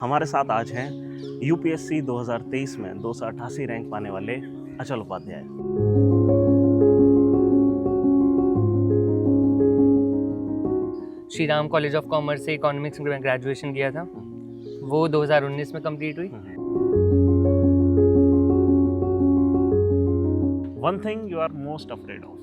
हमारे साथ आज हैं यूपीएससी 2023 में 288 रैंक पाने वाले Achal Upadhyay. Shri Ram college of commerce से इकोनॉमिक्स में ग्रेजुएशन किया था। वो 2019 में कंप्लीट हुई। One thing you are most afraid of?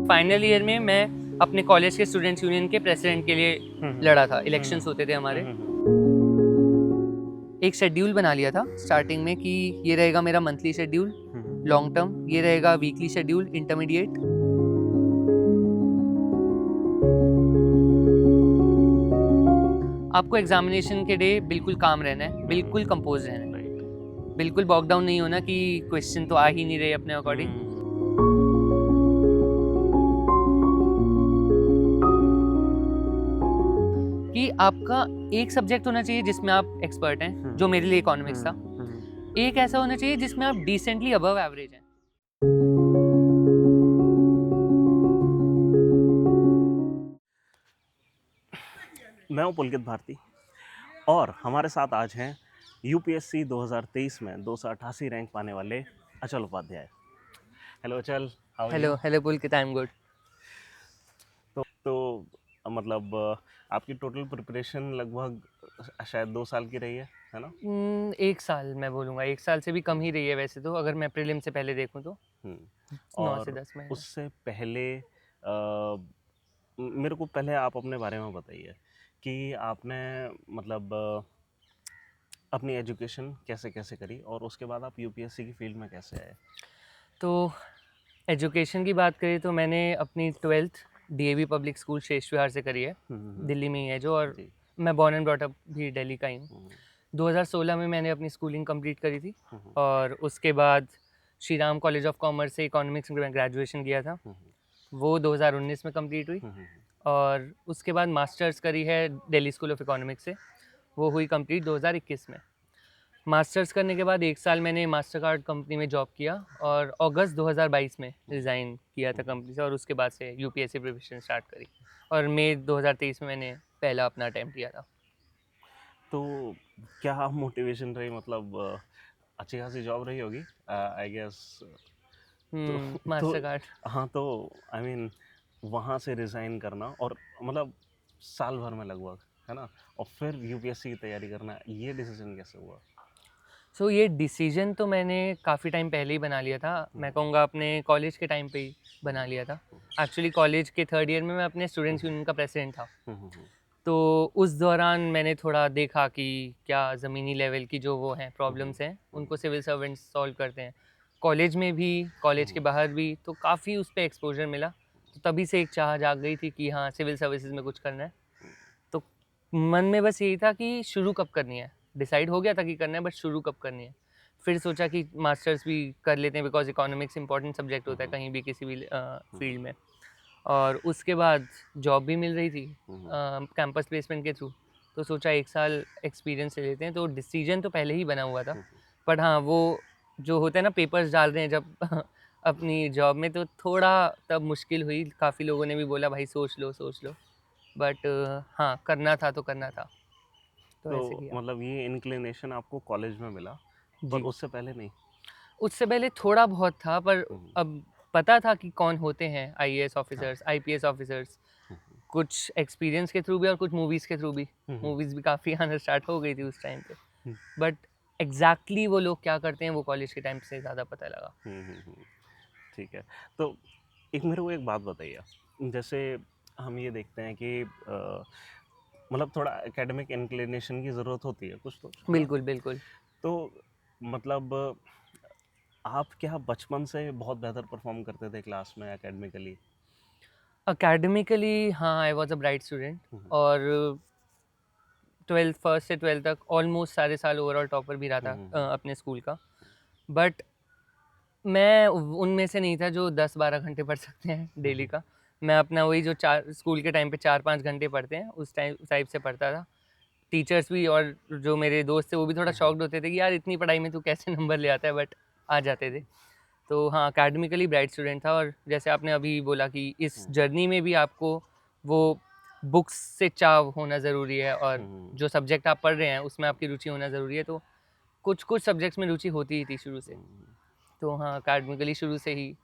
Final year में मैं अपने कॉलेज के स्टूडेंट्स यूनियन के प्रेसिडेंट के लिए लड़ा था। इलेक्शंस होते थे हमारे। एक शेड्यूल बना लिया था स्टार्टिंग में कि ये रहेगा मेरा मंथली शेड्यूल, लॉन्ग टर्म ये रहेगा वीकली शेड्यूल, इंटरमीडिएट। आपको एग्जामिनेशन के डे बिल्कुल काम रहना है, बिल्कुल कंपोज रहना है, बिल्कुल बॉक डाउन नहीं होना कि क्वेश्चन तो आ ही नहीं रहे अपने अकॉर्डिंग। कि आपका एक सब्जेक्ट होना चाहिए जिसमें आप एक्सपर्ट हैं, जो मेरे लिए इकोनॉमिक्स था। एक ऐसा होना चाहिए जिसमें आप डिसेंटली अबव एवरेज हैं। मैं हूं पुलकित भारती और हमारे साथ आज हैं यूपीएससी 2023 में 288 रैंक पाने वाले Achal Upadhyay. Hello Achal, how are you? Hello Pulkit, I am good. तो मतलब आपकी टोटल प्रिपरेशन लगभग शायद 2 साल की रही है ना? 1 साल मैं बोलूँगा, 1 साल से भी कम ही रही है वैसे तो, अगर मैं प्रीलिम से पहले देखूँ तो 9 से और 10 महीने। उससे पहले मेरे को पहले आप अपने बारे में बताइए कि आपने मतलब अपनी एजुकेशन कैसे कैसे करी और उसके बाद आप यूपीएससी की फील्ड में कैसे आए? तो एजुकेशन की बात करें तो मैंने अपनी 12th डीएवी पब्लिक स्कूल शेष विहार से करी है। दिल्ली में ही है जो, और जी। मैं बॉर्न एंड ब्रॉट अप भी दिल्ली का ही हूँ। 2016 में मैंने अपनी स्कूलिंग कंप्लीट करी थी और उसके बाद Shri Ram college of commerce से इकोनॉमिक्स में ग्रेजुएशन किया था। वो 2019 में कंप्लीट हुई और उसके बाद मास्टर्स करी है दिल्ली स्कूल ऑफ इकोनॉमिक्स से। वो हुई कंप्लीट 2021 में। मास्टर्स करने के बाद 1 साल मैंने मास्टर कार्ड कंपनी में जॉब किया और अगस्त 2022 में रिज़ाइन किया था कंपनी से, और उसके बाद से यूपीएससी प्रिपरेशन स्टार्ट करी और मई 2023 में मैंने पहला अपना अटेम्प्ट किया था। तो क्या मोटिवेशन रही, मतलब अच्छी खासी जॉब रही होगी आई गेस। तो मास्टर कार्ड। हाँ, तो आई मीन वहाँ से रिज़ाइन करना और मतलब साल भर में लगभग, है ना? और फिर यूपीएससी की तैयारी करना, ये डिसीजन कैसे हुआ? सो ये डिसीजन तो मैंने काफ़ी टाइम पहले ही बना लिया था। मैं कहूँगा अपने कॉलेज के टाइम पे ही बना लिया था। एक्चुअली कॉलेज के 3rd ईयर में मैं अपने स्टूडेंट्स यूनियन का प्रेसिडेंट था। तो उस दौरान मैंने थोड़ा देखा कि क्या ज़मीनी लेवल की जो वो हैं प्रॉब्लम्स हैं, उनको सिविल सर्वेंट्स सॉल्व करते हैं। कॉलेज में भी, कॉलेज के बाहर भी, तो काफ़ी उस पे एक्सपोज़र मिला। तो तभी से एक चाह जाग गई थी कि हाँ, सिविल सर्विसेज़ में कुछ करना है। तो मन में बस यही था कि शुरू कब करनी है। डिसाइड हो गया था कि करना है, बट शुरू कब करनी है। फिर सोचा कि मास्टर्स भी कर लेते हैं, बिकॉज़ इकोनॉमिक्स इम्पोर्टेंट सब्जेक्ट होता है कहीं भी, किसी भी फील्ड में। और उसके बाद जॉब भी मिल रही थी कैंपस प्लेसमेंट के थ्रू। तो सोचा 1 साल एक्सपीरियंस ले लेते हैं। तो डिसीजन तो पहले ही बना हुआ था। बट हाँ, वो जो होता है ना, पेपर्स डाल रहे हैं जब अपनी जॉब में, तो थोड़ा तब मुश्किल हुई। काफ़ी लोगों ने भी बोला भाई सोच लो, सोच लो। बट हाँ, करना था तो करना था। तो तो ऐसे किया। मतलब ये इंक्लिनेशन आपको कॉलेज में मिला, पर जी। उससे पहले नहीं? उससे पहले थोड़ा बहुत था, पर हम्म, अब पता था कि कौन होते हैं आईएएस हाँ। Officers, IPS officers. कुछ एक्सपीरियंस के थ्रू भी और कुछ मूवीज़ के थ्रू भी। मूवीज़ भी काफ़ी आना स्टार्ट हो गई थी उस टाइम पे। बट एग्ज़ैक्टली वो लोग क्या करते हैं वो कॉलेज के टाइम से ज़्यादा पता लगा। ठीक है। तो एक मेरे को एक बात बताइए, जैसे हम ये देखते हैं कि मतलब थोड़ा एकेडमिक इंक्लिनेशन की ज़रूरत होती है कुछ तो, है ना? बिल्कुल, बिल्कुल। तो मतलब आप क्या बचपन से बहुत बेहतर परफॉर्म करते थे क्लास में एकेडमिकली? एकेडमिकली हाँ, I was a bright student. और 12th फर्स्ट से 12th तक ऑलमोस्ट सारे साल ओवरऑल टॉपर भी रहा था अपने स्कूल का। बट मैं उनमें से नहीं था जो 10-12 घंटे पढ़ सकते हैं डेली का। मैं अपना वही जो 4 स्कूल के टाइम पे 4-5 घंटे पढ़ते हैं, उस टाइप से पढ़ता था। टीचर्स भी और जो मेरे दोस्त थे वो भी थोड़ा शॉक्ड होते थे कि यार इतनी पढ़ाई में तू कैसे नंबर ले आता है, बट आ जाते थे। तो हाँ, एकेडमिकली ब्राइट स्टूडेंट था। और जैसे आपने अभी बोला कि इस जर्नी में भी आपको वो बुक्स से चाव होना ज़रूरी है, और हम्म, जो सब्जेक्ट आप पढ़ रहे हैं उसमें आपकी रुचि होना ज़रूरी है। तो कुछ कुछ सब्जेक्ट्स में रुचि होती ही थी शुरू से। हम्म। तो हाँ, अकेडमिकली शुरू से ही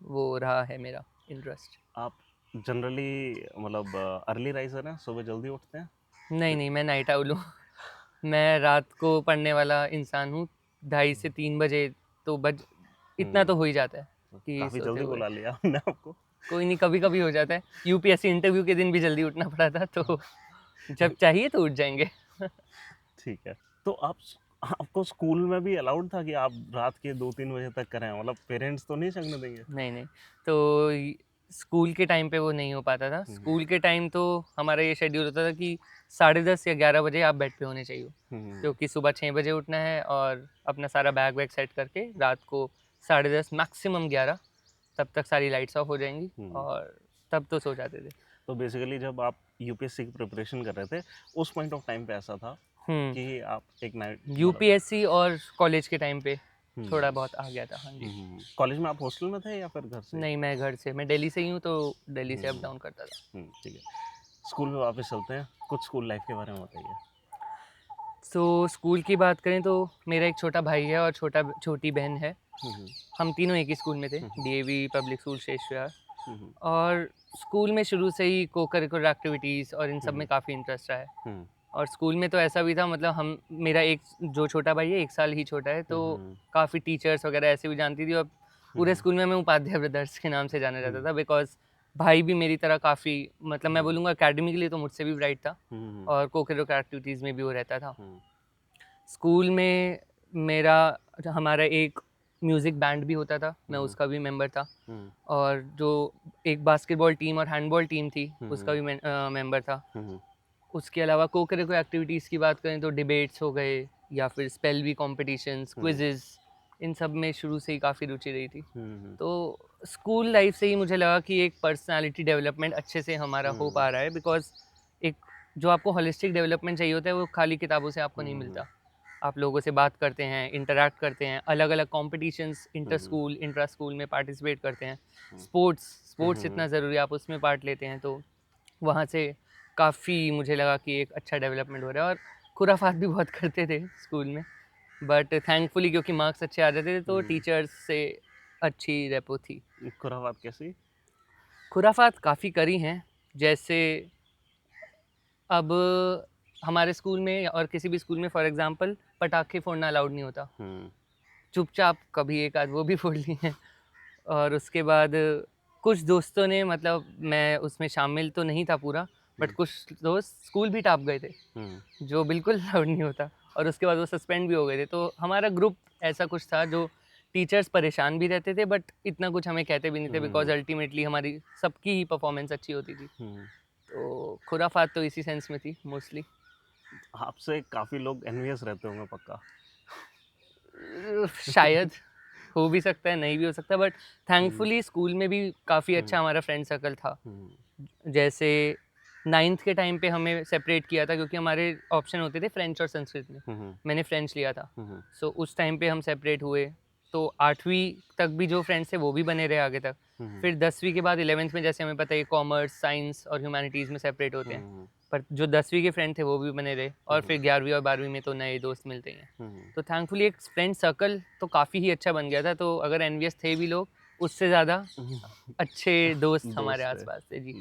वो रहा है मेरा इंटरेस्ट। आप जनरली मतलब अर्ली राइजर हैं, सुबह जल्दी उठते हैं? नहीं नहीं, मैं नाइट आउल हूँ। मैं रात को पढ़ने वाला इंसान हूँ, 2:30 से 3 बजे तो बज इतना तो हम्म, हो ही जाता है कि काफी सोते जल्दी हुए। बुला लिया हमने आपको। कोई नहीं, कभी कभी हो जाता है। यूपीएससी इंटरव्यू के दिन भी जल्दी उठना पड़ा था, तो जब चाहिए तो उठ जाएंगे। ठीक है। तो आपको स्कूल में भी अलाउड था कि आप रात के 2-3 बजे तक करें? मतलब पेरेंट्स तो नहीं जगने देंगे? नहीं नहीं, तो स्कूल के टाइम पे वो नहीं हो पाता था। हम्म, स्कूल के टाइम तो हमारा ये शेड्यूल होता था कि 10:30 या 11 बजे आप बेड पे होने चाहिए, हम्म, क्योंकि सुबह 6 बजे उठना है और अपना सारा बैग वैग सेट करके रात को 10:30 मैक्सिमम 11 तब तक सारी लाइट्स ऑफ हो जाएंगी, हम्म। और तब तो सो जाते थे। तो बेसिकली जब आप यूपीएससी की प्रिपरेशन कर रहे थे, उस पॉइंट ऑफ टाइम पे ऐसा था हम्म, कि आप एक नाइट मतलब यूपीएससी और कॉलेज के टाइम पे थोड़ा हम्म, बहुत आ गया था, हाँ जी। कॉलेज में आप हॉस्टल में थे या फिर घर से? नहीं, मैं घर से, मैं दिल्ली से ही हूँ, तो दिल्ली से अप हम्म, डाउन करता था। ठीक है। स्कूल में वापस चलते हैं, कुछ स्कूल लाइफ के बारे में बताइए। तो स्कूल की बात करें तो मेरा एक छोटा भाई है और छोटी बहन है। हम्म, हम तीनों एक ही स्कूल में थे, हम्म, डीएवी पब्लिक स्कूल शेष विहार। हम्म, और स्कूल में शुरू से ही को करिकुलर एक्टिविटीज़ और इन सब हम्म, में काफ़ी इंटरेस्ट रहा है। हम्म, और स्कूल में तो ऐसा भी था, मतलब हम मेरा एक जो छोटा भाई है 1 साल ही छोटा है, तो हम्म, काफ़ी टीचर्स वगैरह ऐसे भी जानती थी, और पूरे हम्म, स्कूल में मैं उपाध्याय ब्रदर्स के नाम से जाना जाता हम्म, था, बिकॉज़ भाई भी मेरी तरह काफ़ी, मतलब मैं हम्म, बोलूँगा एकेडमिकली तो मुझसे भी ब्राइट था, हम्म, और को करिकुलर एक्टिविटीज़ में भी वो रहता था। हम्म, स्कूल में मेरा हमारा एक म्यूज़िक बैंड भी होता था, मैं हम्म, उसका भी मेंबर था। हम्म, और जो एक बास्केटबॉल टीम और हैंडबॉल टीम थी, उसका हम्म, भी मैं मेंबर था। हम्म, उसके अलावा को-करिकुलर एक्टिविटीज़ की बात करें तो डिबेट्स हो गए, या फिर स्पेल बी कॉम्पिटिशन्स, हम्म, क्विज़ेज़, इन सब में शुरू से ही काफ़ी रुचि रही थी। हम्म, तो स्कूल लाइफ़ से ही मुझे लगा कि एक पर्सनैलिटी डेवलपमेंट अच्छे से हमारा हो हम्म, पा रहा है, बिकॉज़ एक जो आपको होलिस्टिक डेवलपमेंट चाहिए होता है, वो खाली किताबों से आपको नहीं हम्म, मिलता। आप लोगों से बात करते हैं, इंटरैक्ट करते हैं, अलग-अलग कॉम्पिटिशन्स इंटर हम्म, स्कूल, इंट्रा स्कूल में पार्टिसिपेट करते हैं। हम्म, स्पोर्ट्स हम्म, इतना ज़रूरी है, आप उसमें पार्ट लेते हैं, तो वहाँ से काफ़ी मुझे लगा कि एक अच्छा डेवलपमेंट हो रहा है। और खुराफात भी बहुत करते थे स्कूल में, बट थैंकफुली क्योंकि मार्क्स अच्छे आ जाते थे, तो हम्म, टीचर्स से अच्छी रेपो थी। खुराफात कैसी? खुराफात काफ़ी करी हैं, जैसे अब हमारे स्कूल में और किसी भी स्कूल में फॉर एग्ज़ाम्पल पटाखे फोड़ना अलाउड नहीं होता। हम्म, चुपचाप कभी एक आध वो भी फोड़ लिए हैं। और उसके बाद कुछ दोस्तों ने, मतलब मैं उसमें शामिल तो नहीं था पूरा, बट हम्म, कुछ दोस्त स्कूल भी टाप गए थे, हम्म, जो बिल्कुल अलाउड नहीं होता, और उसके बाद वो सस्पेंड भी हो गए थे। तो हमारा ग्रुप ऐसा कुछ था जो टीचर्स परेशान भी रहते थे, बट इतना कुछ हमें कहते भी नहीं थे, बिकॉज़ हम्म, अल्टीमेटली हमारी सबकी ही परफॉर्मेंस अच्छी होती थी। हम्म। तो खुराफात तो इसी सेंस में थी मोस्टली। आपसे काफी लोग एनवियस रहते होंगे पक्का। शायद हो भी सकता है, नहीं भी हो सकता, बट हम्म, थैंकफुली स्कूल में भी काफ़ी हम्म, अच्छा हमारा फ्रेंड सर्कल था। हम्म, जैसे 9th के टाइम पे हमें सेपरेट किया था, क्योंकि हमारे ऑप्शन होते थे फ्रेंच और संस्कृत में। हम्म, मैंने फ्रेंच लिया था, हम्म, सो उस टाइम पे हम सेपरेट हुए। तो 8वीं तक भी जो फ्रेंड्स थे वो भी बने रहे आगे तक। हम्म, फिर 10वीं के बाद 11th में, जैसे हमें पता है कॉमर्स, साइंस और ह्यूमैनिटीज़ में सेपरेट होते हैं, हम्म, पर जो 10वीं के फ्रेंड थे वो भी बने रहे, और हम्म, फिर 11वीं और 12वीं में तो नए दोस्त मिलते ही हैं। हम्म, तो थैंकफुली एक फ्रेंड सर्कल तो काफ़ी ही अच्छा बन गया था। तो अगर एनवियस थे भी लोग, उससे ज़्यादा अच्छे दोस्त हमारे दोस्त है। आस-पास थे। जी।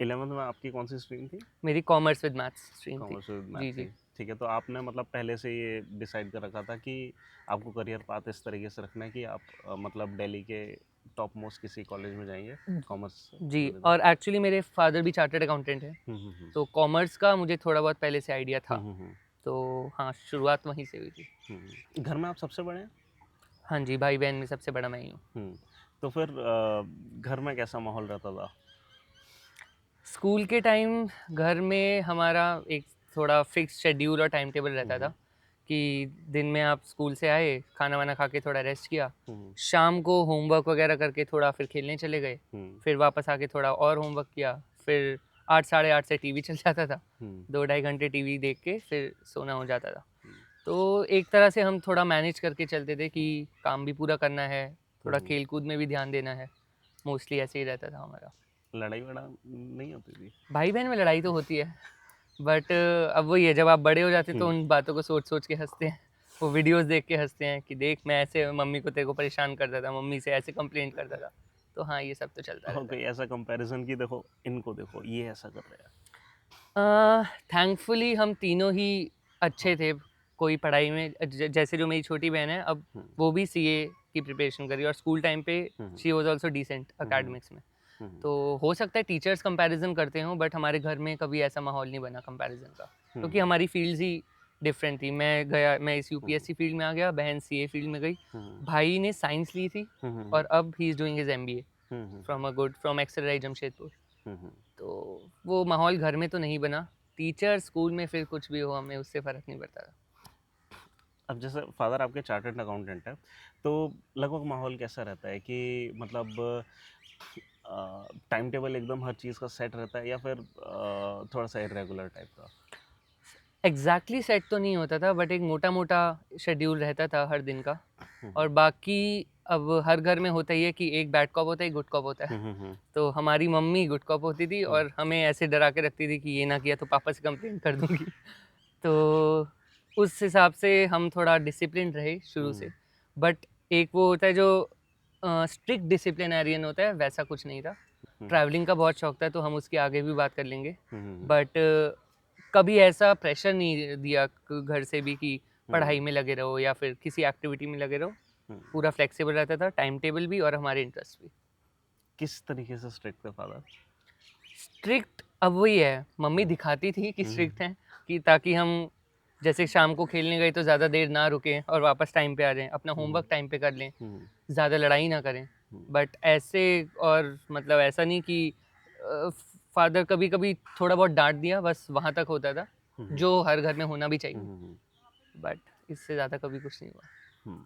11th में आपकी कौन सी स्ट्रीम थी? मेरी कॉमर्स विद मैथ्स स्ट्रीम थी। कॉमर्स विद मैथ जी, थी। जी। ठीक है, तो आपने मतलब पहले से ये डिसाइड कर रखा था कि आपको करियर पाथ इस तरीके से रखना है कि आप मतलब दिल्ली के टॉप मोस्ट किसी कॉलेज में जाएंगे कॉमर्स जी, विद। और एक्चुअली मेरे फादर भी चार्टर्ड अकाउंटेंट हैं, हम्म, हम्म, तो कॉमर्स का मुझे थोड़ा बहुत पहले से आइडिया था। हम्म, हम्म, तो हाँ, शुरुआत वहीं से हुई थी। घर में आप सबसे बड़े हैं? हाँ जी, भाई-बहन में सबसे बड़ा मैं ही हूँ। तो फिर घर में कैसा माहौल रहता था? स्कूल के टाइम घर में हमारा एक थोड़ा फिक्स शेड्यूल और टाइम टेबल रहता था, हम्म, कि दिन में आप स्कूल से आए, खाना-वाना खा के थोड़ा रेस्ट किया, हम्म, शाम को होमवर्क वगैरह करके थोड़ा फिर खेलने चले गए, हम्म, फिर वापस आके थोड़ा और होमवर्क किया, फिर 8 साढ़े 8 से टीवी चल जाता था, हम्म, 2 ढाई घंटे टीवी देख के फिर सोना हो जाता था। हम्म, तो एक तरह से हम थोड़ा मैनेज करके चलते थे कि काम भी पूरा करना है, थोड़ा हम्म। खेल-कूद में भी ध्यान देना है, मोस्टली ऐसे ही रहता था हमारा। लड़ाई वड़ा नहीं होती थी? भाई बहन में लड़ाई तो होती है, बट अब वही है, जब आप बड़े हो जाते हैं तो उन बातों को सोच सोच के हंसते हैं, वो वीडियोस देख के हंसते हैं कि देख मैं ऐसे मम्मी को तेरे को परेशान करता था, मम्मी से ऐसे कंप्लेंट करता था। तो हाँ, ये सब तो चलता रहता ओके, ऐसा कंपैरिजन की देखो इनको, देखो ये ऐसा कर रहे हैं। है। थैंकफुली हम तीनों ही अच्छे थे कोई पढ़ाई में, जैसे जो मेरी छोटी बहन है अब वो भी सीए की प्रिपरेशन कर रही है, और स्कूल टाइम पे she was also decent academics में। तो हो सकता है टीचर्स कंपैरिजन करते हों, बट हमारे घर में कभी ऐसा माहौल नहीं बना कंपैरिजन का, क्योंकि हमारी फील्ड्स ही डिफरेंट थी। मैं इस यूपीएससी फील्ड में आ गया, बहन सीए फील्ड में गई, भाई ने साइंस ली थी और अब he is doing his MBA from XL Jamshedpur. तो वो माहौल घर में तो नहीं बना, टीचर स्कूल में फिर कुछ भी हो हमें उससे फ़र्क नहीं पड़ता था। अब जैसे फादर आपके चार्टर्ड अकाउंटेंट है, तो लगभग माहौल कैसा रहता है कि मतलब टाइम टेबल एकदम हर चीज़ का सेट रहता है, या फिर थोड़ा सा इरेगुलर टाइप का? एग्जैक्टली सेट तो नहीं होता था, बट एक मोटा मोटा शेड्यूल रहता था हर दिन का। और बाकी अब हर घर में होता ही है कि एक बैड कॉप होता है, एक गुड कॉप होता है। तो हमारी मम्मी गुड कॉप होती थी और हमें ऐसे डरा के रखती थी कि ये ना किया तो पापा से कंप्लेंट कर दूंगी। तो उस हिसाब से हम थोड़ा डिसिप्लिन रहे शुरू से। बट एक वो होता है जो स्ट्रिक्ट डिसिप्लिनरियन होता है, वैसा कुछ नहीं था। ट्रैवलिंग का बहुत शौक था, तो हम उसके आगे भी बात कर लेंगे। बट कभी ऐसा प्रेशर नहीं दिया घर से भी कि पढ़ाई में लगे रहो या फिर किसी एक्टिविटी में लगे रहो। पूरा फ्लेक्सिबल रहता था, टाइम टेबल भी और हमारे इंटरेस्ट भी। किस तरीके से स्ट्रिक्ट थे फादर? स्ट्रिक्ट अब वही है, मम्मी दिखाती थी कि स्ट्रिक्ट हैं, कि ताकि हम जैसे शाम को खेलने गए तो ज़्यादा देर ना रुकें और वापस टाइम पे आ जाएं, अपना होमवर्क टाइम पे कर लें, ज़्यादा लड़ाई ना करें। बट ऐसे, और मतलब ऐसा नहीं कि फादर कभी कभी थोड़ा बहुत डांट दिया, बस वहाँ तक होता था जो हर घर में होना भी चाहिए। बट इससे ज़्यादा कभी कुछ नहीं हुआ।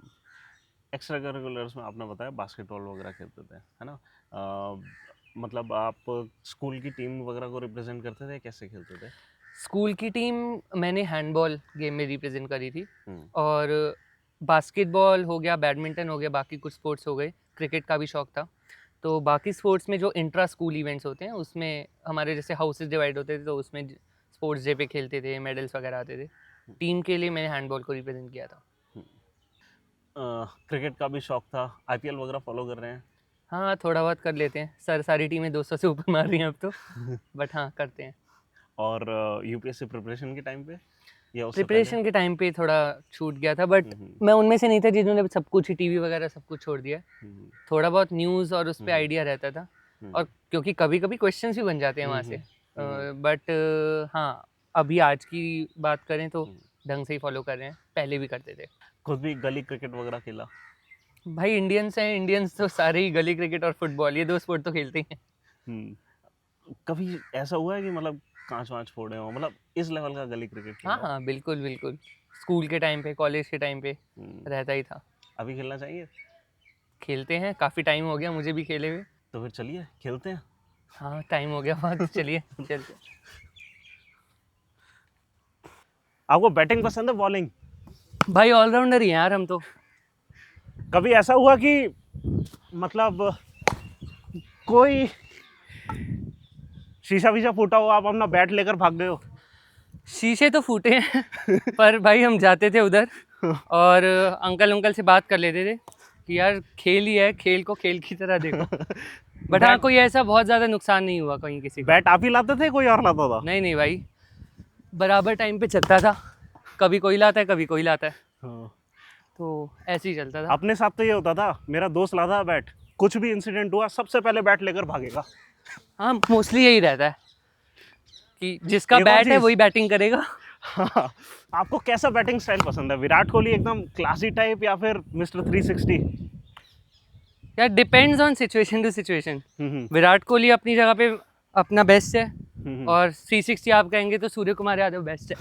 एक्स्ट्रा करिकुलर्स में आपने बताया बास्केटबॉल वगैरह खेलते थे, है ना? मतलब आप स्कूल की टीम वगैरह को रिप्रेजेंट करते थे, कैसे खेलते थे? स्कूल की टीम मैंने हैंडबॉल गेम में रिप्रेजेंट करी थी, और बास्केटबॉल हो गया, बैडमिंटन हो गया, बाकी कुछ स्पोर्ट्स हो गए, क्रिकेट का भी शौक था। तो बाकी स्पोर्ट्स में जो इंट्रा स्कूल इवेंट्स होते हैं उसमें हमारे जैसे हाउसेस डिवाइड होते थे, तो उसमें स्पोर्ट्स डे पे खेलते थे, मेडल्स वगैरह आते थे। टीम के लिए मैंने हैंडबॉल को रिप्रेजेंट किया था। क्रिकेट का भी शौक था, आईपीएल वगैरह फॉलो कर रहे हैं? हाँ, थोड़ा बहुत कर लेते हैं सर, सारी टीमें 200 से ऊपर मार रही हैं अब तो। बट हाँ, करते हैं। और यूपीएससी प्रिपरेशन के टाइम पे या उससे प्रिपरेशन के टाइम पे थोड़ा छूट गया था, बट मैं उनमें से नहीं था जिन्होंने सब कुछ ही टीवी वगैरह सब कुछ छोड़ दिया। थोड़ा बहुत न्यूज़ और उस पर आइडिया रहता था, और क्योंकि कभी कभी क्वेश्चंस भी बन जाते हैं वहाँ से। बट हाँ, अभी आज की बात करें तो ढंग से ही फॉलो कर रहे हैं, पहले भी करते थे। खुद भी गली क्रिकेट वगैरह खेला? भाई इंडियंस हैं, इंडियंस तो सारे ही गली क्रिकेट और फुटबॉल, ये दो स्पोर्ट तो खेलते ही हैं। कभी ऐसा हुआ है कि मतलब कांच वांच फोड़े हो, मतलब इस लेवल का गली क्रिकेट खेला? हाँ हाँ, बिल्कुल बिल्कुल, स्कूल के टाइम पे, कॉलेज के टाइम पे रहता ही था। अभी खेलना चाहिए? खेलते हैं, काफ़ी टाइम हो गया मुझे भी खेले हुए। तो फिर चलिए खेलते हैं। हाँ, टाइम हो गया बहुत, चलिए चलते। आपको बैटिंग पसंद है बॉलिंग? भाई ऑलराउंडर ही हैं यार हम तो। कभी ऐसा हुआ कि मतलब कोई शीशा वीशा फूटा हो, आप अपना बैट लेकर भाग गए हो? शीशे तो फूटे हैं पर भाई हम जाते थे उधर और अंकल से बात कर लेते थे कि यार खेल ही है, खेल को खेल की तरह देखो। बट हाँ, कोई ऐसा बहुत ज़्यादा नुकसान नहीं हुआ कहीं किसी का। बैट आप ही लाते थे, कोई और लाता था? नहीं नहीं भाई, बराबर टाइम पे चलता था, कभी कोई लाता है कभी कोई लाता है। तो ऐसे ही चलता था। अपने साथ तो ये होता था, मेरा दोस्त लाता है बैट, कुछ भी इंसिडेंट हुआ सबसे पहले बैट लेकर भागेगा। हाँ, मोस्टली यही रहता है कि जिसका बैट है वही बैटिंग करेगा। हाँ, आपको कैसा बैटिंग स्टाइल पसंद है? विराट कोहली एकदम क्लासी टाइप या फिर मिस्टर 360? यार depends on situation to situation. Virat Kohli अपनी जगह पे अपना बेस्ट है, और 360 आप कहेंगे तो सूर्य कुमार यादव बेस्ट है।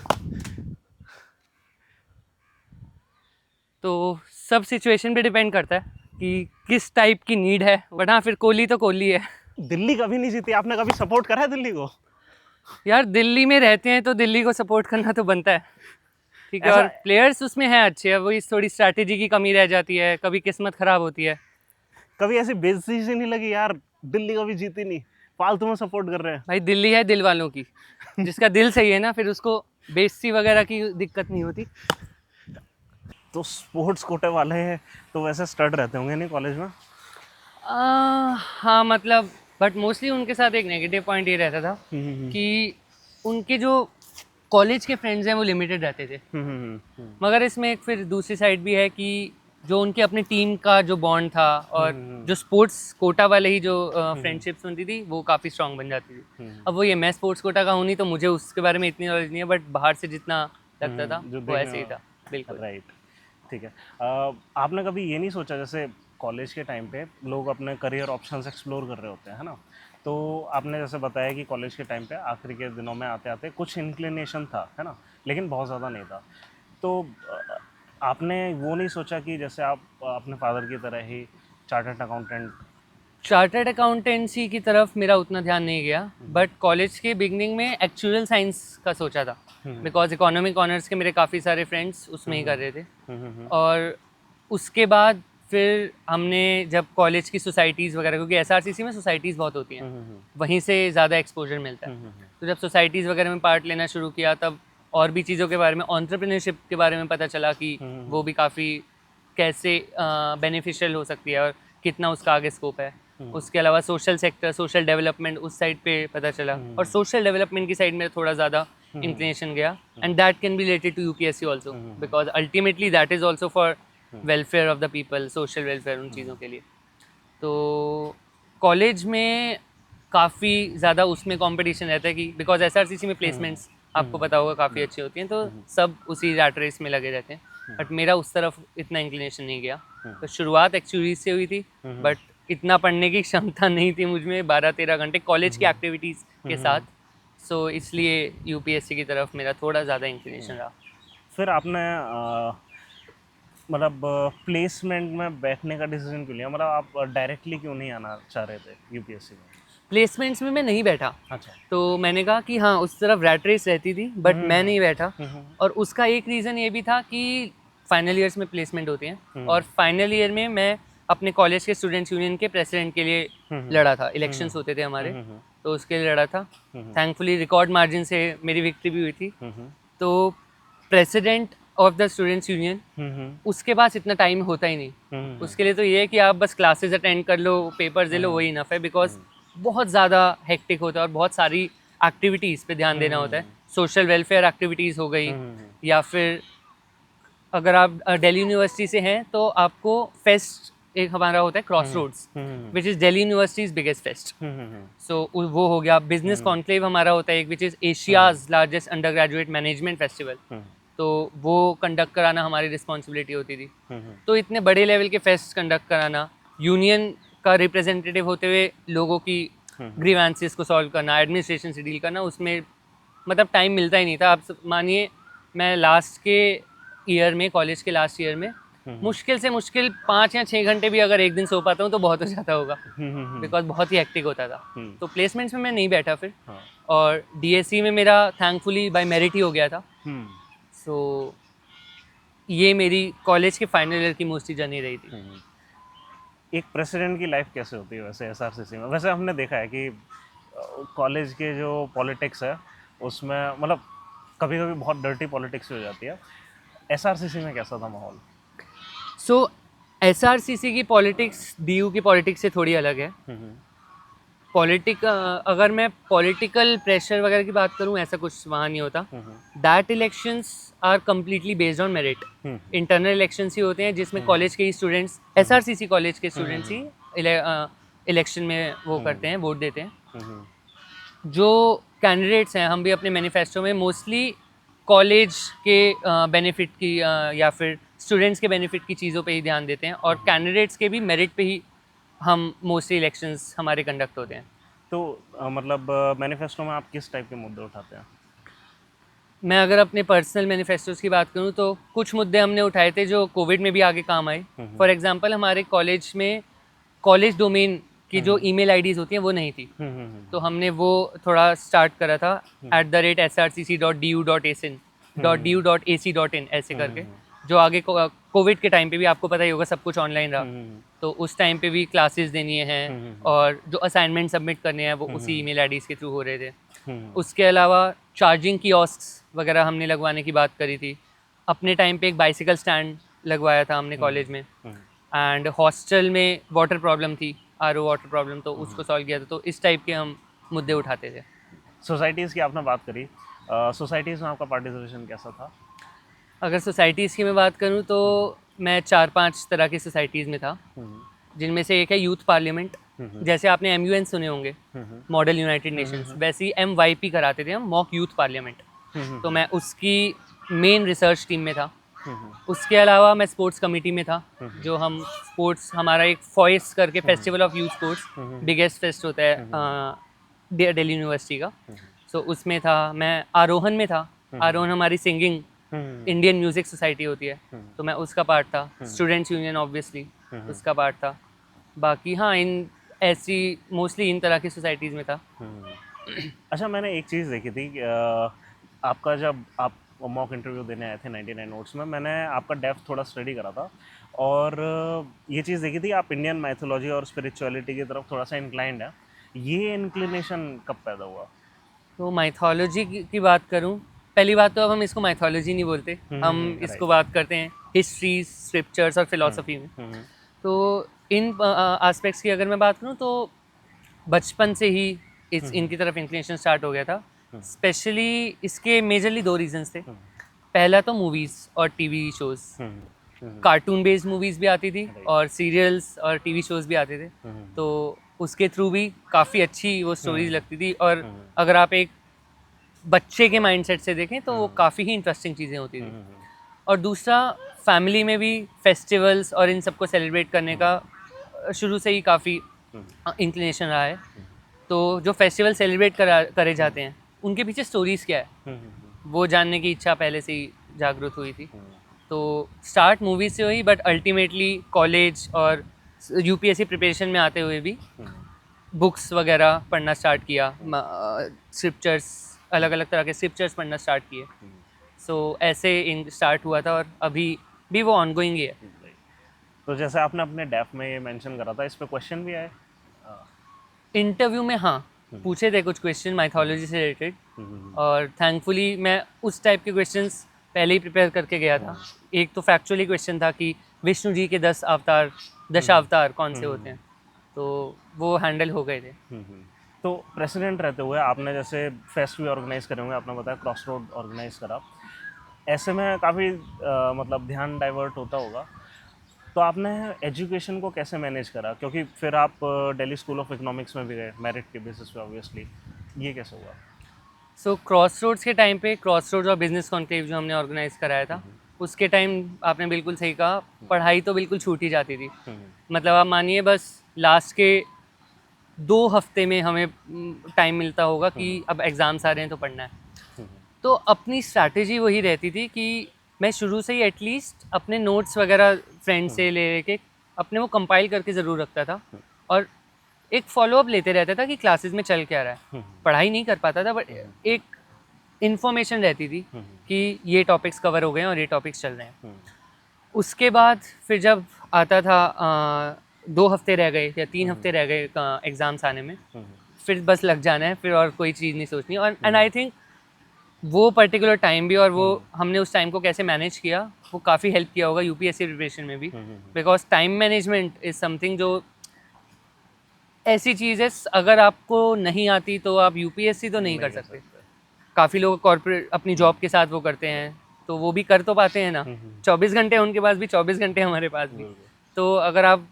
तो सब सिचुएशन पे डिपेंड करता है कि किस टाइप की नीड है। बट हाँ, फिर कोहली तो कोहली है। दिल्ली कभी नहीं जीती, आपने कभी सपोर्ट करा है दिल्ली को? यार दिल्ली में रहते हैं तो दिल्ली को सपोर्ट करना तो बनता है, ठीक है। और प्लेयर्स उसमें हैं अच्छे, है वही थोड़ी स्ट्रैटेजी की कमी रह जाती है, कभी किस्मत खराब होती है। कभी ऐसी बेइज्जती सी नहीं लगी यार दिल्ली कभी जीती नहीं, फालतू में सपोर्ट कर रहे हैं। भाई दिल्ली है दिल वालों की, जिसका दिल सही है ना फिर उसको बेइज्जती वगैरह की दिक्कत नहीं होती। तो स्पोर्ट्स कोटे वाले हैं तो वैसे स्टड रहते होंगे नहीं कॉलेज में? हाँ मतलब, बट मोस्टली उनके साथ एक नेगेटिव पॉइंट ये रहता था कि उनके जो कॉलेज के फ्रेंड्स हैं वो लिमिटेड रहते थे। मगर इसमें एक फिर दूसरी साइड भी है कि जो उनके अपनी टीम का जो बॉन्ड था और जो स्पोर्ट्स कोटा वाले ही जो फ्रेंडशिप्स बनती थी वो काफ़ी स्ट्रांग बन जाती थी। अब वो ये मैं स्पोर्ट्स कोटा का हूँ नहीं तो मुझे उसके बारे में इतनी नॉलेज नहीं है, बट बाहर से जितना लगता था जो वो ऐसे ही था। बिल्कुल राइट, ठीक है। आपने कभी ये नहीं सोचा, जैसे कॉलेज के टाइम पे लोग अपने करियर ऑप्शंस एक्सप्लोर कर रहे होते हैं, है ना? तो आपने जैसे बताया कि कॉलेज के टाइम पे आखिरी के दिनों में आते आते कुछ इंक्लिनेशन था, है ना, लेकिन बहुत ज़्यादा नहीं था। तो आपने वो नहीं सोचा कि जैसे आप अपने फादर की तरह ही चार्टर्ड अकाउंटेंट? चार्टर्ड अकाउंटेंसी की तरफ मेरा उतना ध्यान नहीं गया, बट कॉलेज के बिगनिंग में एक्चुअल साइंस का सोचा था, बिकॉज इकोनॉमिक ऑनर्स के मेरे काफ़ी सारे फ्रेंड्स उसमें ही कर रहे थे। और उसके बाद फिर हमने जब कॉलेज की सोसाइटीज़ वगैरह, क्योंकि एसआरसीसी में सोसाइटीज़ बहुत होती हैं, वहीं से ज़्यादा एक्सपोजर मिलता है, तो जब सोसाइटीज़ वगैरह में पार्ट लेना शुरू किया तब और भी चीज़ों के बारे में, एंटरप्रेन्योरशिप के बारे में पता चला कि वो भी काफ़ी कैसे बेनिफिशियल हो सकती है और कितना उसका आगे स्कोप है। उसके अलावा सोशल सेक्टर, सोशल डेवलपमेंट उस साइड पे पता चला, और सोशल डेवलपमेंट की साइड में थोड़ा ज़्यादा इंक्लिनेशन गया, and that can be related to UPSC also, because ultimately that is also for welfare of the people, social welfare, उन चीज़ों के लिए। तो कॉलेज में काफ़ी ज़्यादा उसमें कंपटीशन रहता है कि बिकॉज एसआरसीसी में प्लेसमेंट्स आपको पता होगा काफ़ी अच्छी होती हैं, तो सब उसी रैट रेस में लगे रहते हैं, बट मेरा उस तरफ इतना इंक्लिनेशन नहीं गया। तो शुरुआत एक्चुअली से हुई थी, बट इतना पढ़ने की क्षमता नहीं थी मुझ में 12-13 घंटे कॉलेज की एक्टिविटीज़ के साथ, सो इसलिए यूपीएससी की तरफ मेरा थोड़ा ज़्यादा इंक्लिनेशन रहा। फिर आपने मतलब प्लेसमेंट में बैठने का डिसीजन क्यों लिया? मतलब आप डायरेक्टली क्यों नहीं आना चाह रहे थे यूपीएससी में? प्लेसमेंट्स में मैं नहीं बैठा, अच्छा। तो मैंने कहा कि हाँ उस तरफ रैट रेस रहती थी, बट मैं नहीं बैठा। और उसका एक रीज़न ये भी था कि फाइनल ईयर्स में प्लेसमेंट होती हैं, और फाइनल ईयर में मैं अपने कॉलेज के स्टूडेंट्स यूनियन के प्रेसिडेंट के लिए लड़ा था। इलेक्शंस होते थे हमारे, तो उसके लिए लड़ा था। थैंकफुली रिकॉर्ड मार्जिन से मेरी विक्ट्री भी हुई थी। तो president of the students union, उसके पास इतना टाइम होता ही नहीं। उसके लिए तो ये है कि आप बस क्लासेस अटेंड कर लो, पेपर्स दे लो, वही इनफ है, बिकॉज बहुत ज़्यादा हेक्टिक होता है और बहुत सारी एक्टिविटीज़ पे ध्यान देना होता है। सोशल वेलफेयर एक्टिविटीज़ हो गई, या फिर अगर आप दिल्ली यूनिवर्सिटी से हैं तो आपको फेस्ट एक हमारा होता है cross roads, which is Delhi university's biggest fest, so वो हो गया। बिजनेस कॉन्क्लेव हमारा होता है एक, which is Asia's largest undergraduate management festival, तो वो कंडक्ट कराना हमारी रिस्पॉन्सिबिलिटी होती थी। तो इतने बड़े लेवल के फेस्ट कंडक्ट कराना, यूनियन का रिप्रेजेंटेटिव होते हुए लोगों की ग्रीवेंसेस को सॉल्व करना, एडमिनिस्ट्रेशन से डील करना, उसमें मतलब टाइम मिलता ही नहीं था। आप मानिए मैं लास्ट के ईयर में, कॉलेज के लास्ट ईयर में मुश्किल से मुश्किल 5 या 6 घंटे भी अगर एक दिन सो पाता हूँ तो बहुत हो जाता होगा, बिकॉज बहुत ही हेक्टिक होता था। तो प्लेसमेंट्स में मैं नहीं बैठा फिर, और डीएससी में मेरा थैंकफुली बाय मेरिट ही हो गया था। सो ये मेरी कॉलेज के फाइनल ईयर की मोस्टली जर्नी रही थी। एक प्रेसिडेंट की लाइफ कैसे होती है वैसे एसआरसीसी में? वैसे हमने देखा है कि कॉलेज के जो पॉलिटिक्स है उसमें मतलब कभी कभी बहुत डर्टी पॉलिटिक्स हो जाती है। एसआरसीसी में कैसा था माहौल? सो एसआरसीसी की पॉलिटिक्स डीयू की पॉलिटिक्स से थोड़ी अलग है। अगर मैं पॉलिटिकल प्रेशर वगैरह की बात करूं, ऐसा कुछ वहाँ नहीं होता। That elections are completely based on merit. Internal elections ही होते हैं जिसमें कॉलेज के ही स्टूडेंट्स, एसआरसीसी कॉलेज के स्टूडेंट्स ही इलेक्शन में वो करते हैं, वोट देते हैं। जो कैंडिडेट्स हैं, हम भी अपने मैनिफेस्टो में मोस्टली कॉलेज के बेनिफिट की या फिर स्टूडेंट्स के बेनिफिट की चीज़ों पे ही ध्यान देते हैं, और कैंडिडेट्स के भी मेरिट पे ही हम मोस्टली इलेक्शंस हमारे कंडक्ट होते हैं। तो मतलब मैनिफेस्टो में आप किस टाइप के मुद्दे उठाते हैं? मैं अगर अपने पर्सनल मैनिफेस्टोज की बात करूं तो कुछ मुद्दे हमने उठाए थे जो कोविड में भी आगे काम आए। फॉर एग्जांपल हमारे कॉलेज में कॉलेज डोमेन की जो ईमेल आईडीज़ होती हैं वो नहीं थी, तो हमने वो थोड़ा स्टार्ट करा था @srcc.du.ac.in ऐसे करके, जो आगे कोविड के टाइम पे भी आपको पता ही होगा सब कुछ ऑनलाइन रहा, तो उस टाइम पे भी क्लासेस देनी हैं और जो असाइनमेंट सबमिट करने हैं वो उसी ईमेल आईडीज़ के थ्रू हो रहे थे। उसके अलावा चार्जिंग कियोस्क्स वगैरह हमने लगवाने की बात करी थी। अपने टाइम पे एक बाइसिकल स्टैंड लगवाया था हमने कॉलेज में, एंड हॉस्टल में वाटर प्रॉब्लम थी, आरओ वाटर प्रॉब्लम, तो उसको सॉल्व किया था। तो इस टाइप के हम मुद्दे उठाते थे। सोसाइटीज़ की आपने बात करी, सोसाइटीज़ में आपका पार्टिसिपेशन कैसा था? अगर सोसाइटीज़ की मैं बात करूँ तो मैं 4-5 तरह की सोसाइटीज़ में था, जिनमें से एक है यूथ पार्लियामेंट। जैसे आपने MUN सुने होंगे, मॉडल यूनाइटेड नेशंस, वैसे ही MYP कराते थे हम, मॉक यूथ पार्लियामेंट। तो मैं उसकी मेन रिसर्च टीम में था। उसके अलावा मैं स्पोर्ट्स कमेटी में था, जो हम स्पोर्ट्स, हमारा एक फॉइस करके festival of youth sports biggest fest होता है दिल्ली यूनिवर्सिटी का, सो उसमें था। मैं आरोहन में था। आरोहन हमारी सिंगिंग इंडियन म्यूज़िक सोसाइटी होती है, तो मैं उसका पार्ट था। स्टूडेंट्स यूनियन ऑब्वियसली उसका पार्ट था। बाकी हाँ, इन ऐसी मोस्टली इन तरह की सोसाइटीज़ में था। अच्छा, मैंने एक चीज़ देखी थी कि, आपका जब आप मॉक इंटरव्यू देने आए थे 99 नोट्स में, मैंने आपका डेप्थ थोड़ा स्टडी करा था और ये चीज़ देखी थी आप इंडियन माइथोलॉजी और स्पिरिचुअलिटी की तरफ थोड़ा सा इंक्लाइंड है। ये इंक्लिनेशन कब पैदा हुआ? तो माइथोलॉजी की बात करूँ, पहली बात तो अब हम इसको माइथोलॉजी नहीं बोलते, हम इसको बात करते हैं हिस्ट्री, स्क्रिप्चर्स और फिलॉसफी में। तो इन एस्पेक्ट्स की अगर मैं बात करूँ तो बचपन से ही इनकी तरफ इंक्लिनेशन स्टार्ट हो गया था। स्पेशली इसके मेजरली 2 रीजंस थे। पहला तो मूवीज़ और TV shows, cartoon based movies भी आती थी और सीरियल्स और टीवी शोज़ भी आते थे, तो उसके थ्रू भी काफ़ी अच्छी वो स्टोरीज लगती थी। और अगर आप एक बच्चे के माइंडसेट से देखें तो वो काफ़ी ही इंटरेस्टिंग चीज़ें होती थी। और दूसरा, फैमिली में भी फेस्टिवल्स और इन सबको सेलिब्रेट करने का शुरू से ही काफ़ी इंक्लिनेशन रहा है। तो जो फेस्टिवल सेलिब्रेट करे जाते हैं उनके पीछे स्टोरीज़ क्या है, वो जानने की इच्छा पहले से ही जागृत हुई थी। तो स्टार्ट मूवी से हुई, बट अल्टीमेटली कॉलेज और UPSC प्रिपरेशन में आते हुए भी बुक्स वगैरह पढ़ना स्टार्ट किया, स्क्रिप्चर्स, अलग अलग तरह के स्क्रिप्चर्स पढ़ना स्टार्ट किए। सो ऐसे स्टार्ट हुआ था और अभी भी वो ऑनगोइंग ही है। तो जैसे आपने अपने डेफ में ये मेंशन करा था, इस पे क्वेश्चन भी आए इंटरव्यू में? हाँ, पूछे थे कुछ क्वेश्चन माइथोलॉजी से रिलेटेड, और थैंकफुली मैं उस टाइप के क्वेश्चंस पहले ही प्रिपेयर करके गया था। एक तो फैक्चुअली क्वेश्चन था कि विष्णु जी के 10 अवतार कौन से होते हैं, तो वो हैंडल हो गए थे। तो प्रेसिडेंट रहते हुए आपने जैसे फेस्ट भी ऑर्गेनाइज करे होंगे, आपने बताया क्रॉस रोड ऑर्गेनाइज करा, ऐसे में काफ़ी मतलब ध्यान डाइवर्ट होता होगा, तो आपने एजुकेशन को कैसे मैनेज करा? क्योंकि फिर आप दिल्ली स्कूल ऑफ इकोनॉमिक्स में भी गए मेरिट के बेसिस पे ऑब्वियसली, ये कैसे हुआ? सो क्रॉस रोड्स के टाइम पे, क्रॉस रोड्स और बिजनेस कॉन्क्लेव जो हमने ऑर्गेनाइज कराया था, उसके टाइम आपने बिल्कुल सही कहा, पढ़ाई तो बिल्कुल छूट ही जाती थी। मतलब आप मानिए बस लास्ट के 2 हफ्ते में हमें टाइम मिलता होगा कि अब एग्ज़ाम्स आ रहे हैं तो पढ़ना है। तो अपनी स्ट्रैटेजी वही रहती थी कि मैं शुरू से ही एटलीस्ट अपने नोट्स वगैरह फ्रेंड से ले के अपने वो कंपाइल करके ज़रूर रखता था, और एक फॉलोअप लेते रहता था कि क्लासेस में चल क्या रहा है। पढ़ाई नहीं कर पाता था, बट एक इन्फॉर्मेशन रहती थी कि ये टॉपिक्स कवर हो गए हैं और ये टॉपिक्स चल रहे हैं। उसके बाद फिर जब आता था 2 हफ्ते रह गए या 3 हफ्ते रह गए एग्ज़ाम्स आने में, फिर बस लग जाना है, फिर और कोई चीज़ नहीं सोचनी। और एंड आई थिंक वो पर्टिकुलर टाइम भी, और वो हमने उस टाइम को कैसे मैनेज किया, वो काफ़ी हेल्प किया होगा UPSC प्रिपरेशन में भी, because time management is something जो ऐसी चीज़ है, अगर आपको नहीं आती तो आप UPSC तो नहीं कर सकते। काफ़ी लोग कॉर्पोरेट अपनी जॉब के साथ वो करते हैं, तो वो भी कर तो पाते हैं ना, 24 घंटे उनके पास भी, 24 घंटे हमारे पास भी। तो अगर आप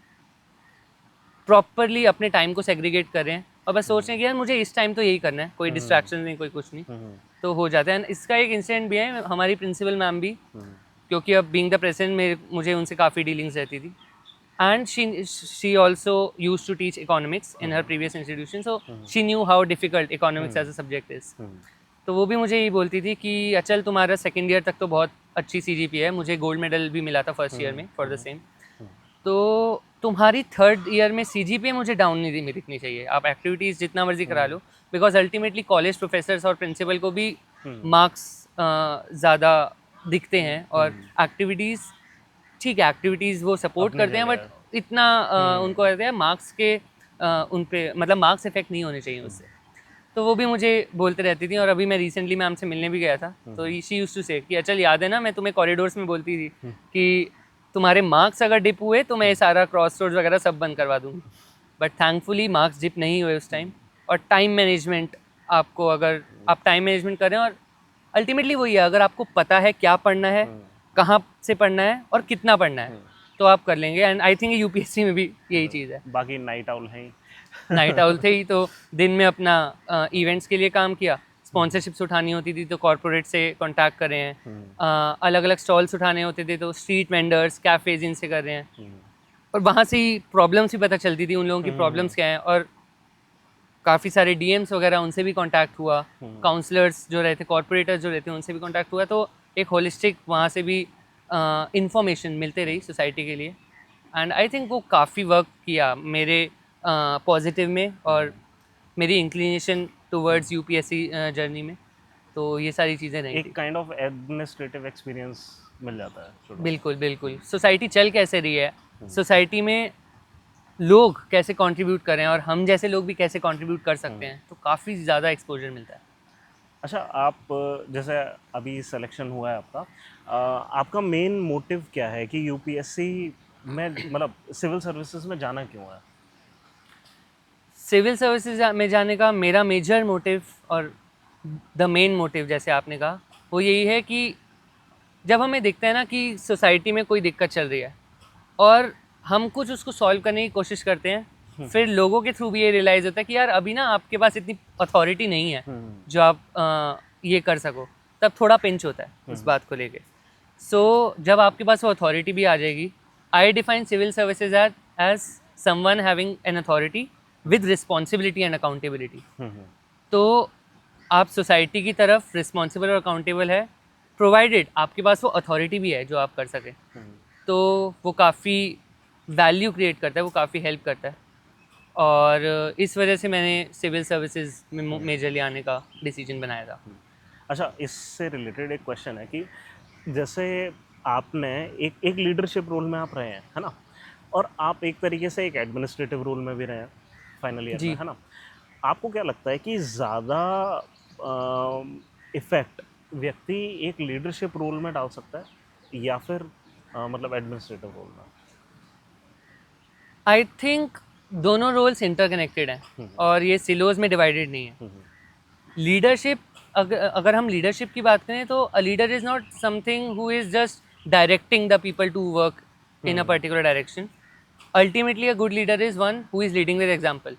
प्रॉपरली अपने टाइम को सेग्रीगेट कर रहे हैं और बस सोच रहे हैं कि यार मुझे इस टाइम तो यही करना है, कोई डिस्ट्रैक्शन नहीं, कोई कुछ नहीं, तो हो जाता है। इसका एक इंसिडेंट भी है, हमारी प्रिंसिपल मैम भी, क्योंकि अब बीइंग द प्रेसिडेंट में मुझे उनसे काफ़ी डीलिंग्स रहती थी, and she also use to teach economics in her previous institution, so she knew how difficult economics as a subject is. तो वो भी मुझे यही बोलती थी कि अचल तुम्हारा सेकेंड ईयर तक तो बहुत अच्छी CGPA है, मुझे गोल्ड मेडल भी मिला था फर्स्ट ईयर में फॉर द सेम, तो तुम्हारी थर्ड ईयर में CGPA मुझे डाउन नहीं दिखनी चाहिए, आप एक्टिविटीज़ जितना मर्जी करा लो, बिकॉज अल्टीमेटली कॉलेज प्रोफेसर्स और प्रिंसिपल को भी मार्क्स ज़्यादा दिखते हैं, और एक्टिविटीज़ ठीक है एक्टिविटीज़ वो सपोर्ट अपनी करते हैं, जगह। बट इतना उनको कहते हैं मार्क्स के उन पे मतलब मार्क्स इफेक्ट नहीं होने चाहिए उससे। तो वो भी मुझे बोलते रहती थी, और अभी मैं रिसेंटली मैम से मिलने भी गया था, तो शी यूज्ड टू से कि अचल याद है ना, मैं तुम्हें कॉरिडोर्स में बोलती थी कि तुम्हारे मार्क्स अगर डिप हुए तो मैं ये सारा क्रॉस रोड्स वगैरह सब बंद करवा दूँगी। बट थैंकफुली मार्क्स डिप नहीं हुए उस टाइम। और टाइम मैनेजमेंट, आपको अगर आप टाइम मैनेजमेंट करें, और अल्टीमेटली वही है, अगर आपको पता है क्या पढ़ना है, कहाँ से पढ़ना है और कितना पढ़ना है, तो आप कर लेंगे। एंड आई थिंक यूपीएससी में भी यही चीज़ है। बाकी नाइट आउल हैं ही। नाइट आउल थे ही, तो दिन में अपना इवेंट्स के लिए काम किया, स्पॉन्सरशिप्स उठानी होती थी तो कॉर्पोरेट से कांटेक्ट कर रहे हैं, अलग अलग स्टॉल्स उठाने होते थे तो स्ट्रीट वेंडर्स, कैफ़ेज, इनसे कर रहे हैं। और वहाँ से ही प्रॉब्लम्स भी पता चलती थी, उन लोगों की प्रॉब्लम्स क्या हैं, और काफ़ी सारे डीएम्स वगैरह उनसे भी कांटेक्ट हुआ, काउंसलर्स जो रहते, कॉर्पोरेटर्स जो रहते, उनसे भी कांटेक्ट हुआ, तो एक होलिस्टिक वहाँ से भी इंफॉर्मेशन मिलते रही सोसाइटी के लिए। एंड आई थिंक वो काफ़ी वर्क किया मेरे पॉजिटिव में और मेरी इंक्लिनेशन टुवर्ड्स यूपीएससी जर्नी में। तो ये सारी चीज़ें रही एक थी। काइंड ऑफ एडमिनिस्ट्रेटिव एक्सपीरियंस मिल जाता है छोटा सा। बिल्कुल बिल्कुल, सोसाइटी चल कैसे रही है, सोसाइटी में लोग कैसे कंट्रीब्यूट कर रहे हैं, और हम जैसे लोग भी कैसे कंट्रीब्यूट कर सकते हैं, तो काफ़ी ज़्यादा एक्सपोजर मिलता है। अच्छा, आप जैसे अभी सिलेक्शन हुआ है आपका, आपका मेन मोटिव क्या है कि यूपीएससी में मतलब सिविल सर्विसेज में जाना क्यों है? सिविल सर्विसेज में जाने का मेरा मेजर मोटिव, और द मेन मोटिव जैसे आपने कहा, वो यही है कि जब हमें दिखता है ना कि सोसाइटी में कोई दिक्कत चल रही है और हम कुछ उसको सॉल्व करने की कोशिश करते हैं, फिर लोगों के थ्रू भी ये रियलाइज़ होता है कि यार अभी ना आपके पास इतनी अथॉरिटी नहीं है जो आप ये कर सको, तब थोड़ा पिंच होता है इस बात को लेके। सो जब आपके पास वो अथॉरिटी भी आ जाएगी, I define civil services as someone having an authority with responsibility and accountability. तो आप सोसाइटी की तरफ रिस्पॉन्सिबल और अकाउंटेबल है, प्रोवाइडेड आपके पास वो अथॉरिटी भी है जो आप कर सकें। तो वो काफ़ी वैल्यू क्रिएट करता है, वो काफ़ी हेल्प करता है, और इस वजह से मैंने सिविल सर्विसेज में मेजरली आने का डिसीजन बनाया था। अच्छा, इससे रिलेटेड एक क्वेश्चन है कि जैसे आपने एक एक लीडरशिप रोल में आप रहे हैं, है ना? और आप एक तरीके से एक एडमिनिस्ट्रेटिव रोल में भी रहे हैं फाइनल ईयर में, जी। है ना? आपको क्या लगता है कि ज़्यादा इफ़ेक्ट व्यक्ति एक लीडरशिप रोल में डाल सकता है या फिर मतलब एडमिनिस्ट्रेटिव रोल में? आई थिंक दोनों रोल्स इंटरकनेक्टेड हैं और ये सिलोज में डिवाइडेड नहीं है। लीडरशिप, अगर हम लीडरशिप की बात करें तो a leader is not something who is just directing the people to work in a particular direction. Ultimately a good leader is one who is leading with example.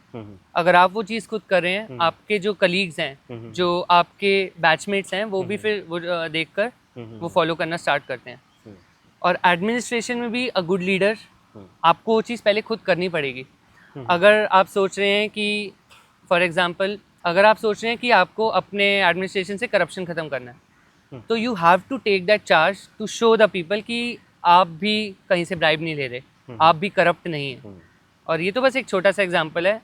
अगर आप वो चीज़ खुद कर रहे हैं, आपके जो कलीग्स हैं, जो आपके बैचमेट्स हैं, वो भी फिर वो देख कर वो फॉलो करना स्टार्ट करते हैं। और एडमिनिस्ट्रेशन में भी अ गुड लीडर, आपको वो चीज़ पहले खुद करनी पड़ेगी। अगर आप सोच रहे हैं कि फॉर एग्जांपल, अगर आप सोच रहे हैं कि आपको अपने एडमिनिस्ट्रेशन से करप्शन ख़त्म करना है, तो you have to take that charge to show the people कि आप भी कहीं से ब्राइब नहीं ले रहे, आप भी करप्ट नहीं हैं। और ये तो बस एक छोटा सा एग्जांपल है।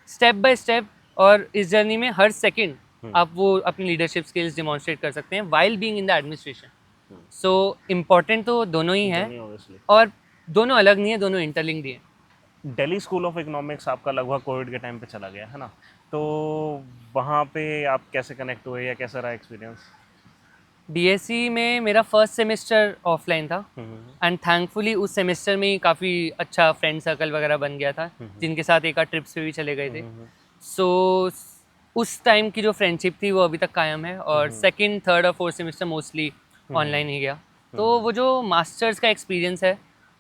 स्टेप बाय स्टेप और इस जर्नी में हर सेकंड आप वो अपनी लीडरशिप स्किल्स डिमॉन्स्ट्रेट कर सकते हैं while being in the administration. So important तो दोनों ही हैं, दोनों ऑब्वियसली। और दोनों अलग नहीं है, दोनों इंटरलिंक्ड ही हैं। दिल्ली स्कूल ऑफ इकोनॉमिक्स आपका लगभग कोविड के टाइम पे चला गया, है ना? तो वहाँ पे आप कैसे कनेक्ट हुए या कैसा रहा एक्सपीरियंस? डीएससी में मेरा फर्स्ट सेमेस्टर ऑफलाइन था, एंड थैंकफुली उस सेमेस्टर में ही काफ़ी अच्छा फ्रेंड सर्कल वगैरह बन गया था, जिनके साथ एक आध ट्रिप्स पे भी चले गए थे। सो उस टाइम की जो फ्रेंडशिप थी वो अभी तक कायम है, और सेकंड, थर्ड और फोर्थ सेमेस्टर मोस्टली ऑनलाइन ही गया। तो वो जो मास्टर्स का एक्सपीरियंस है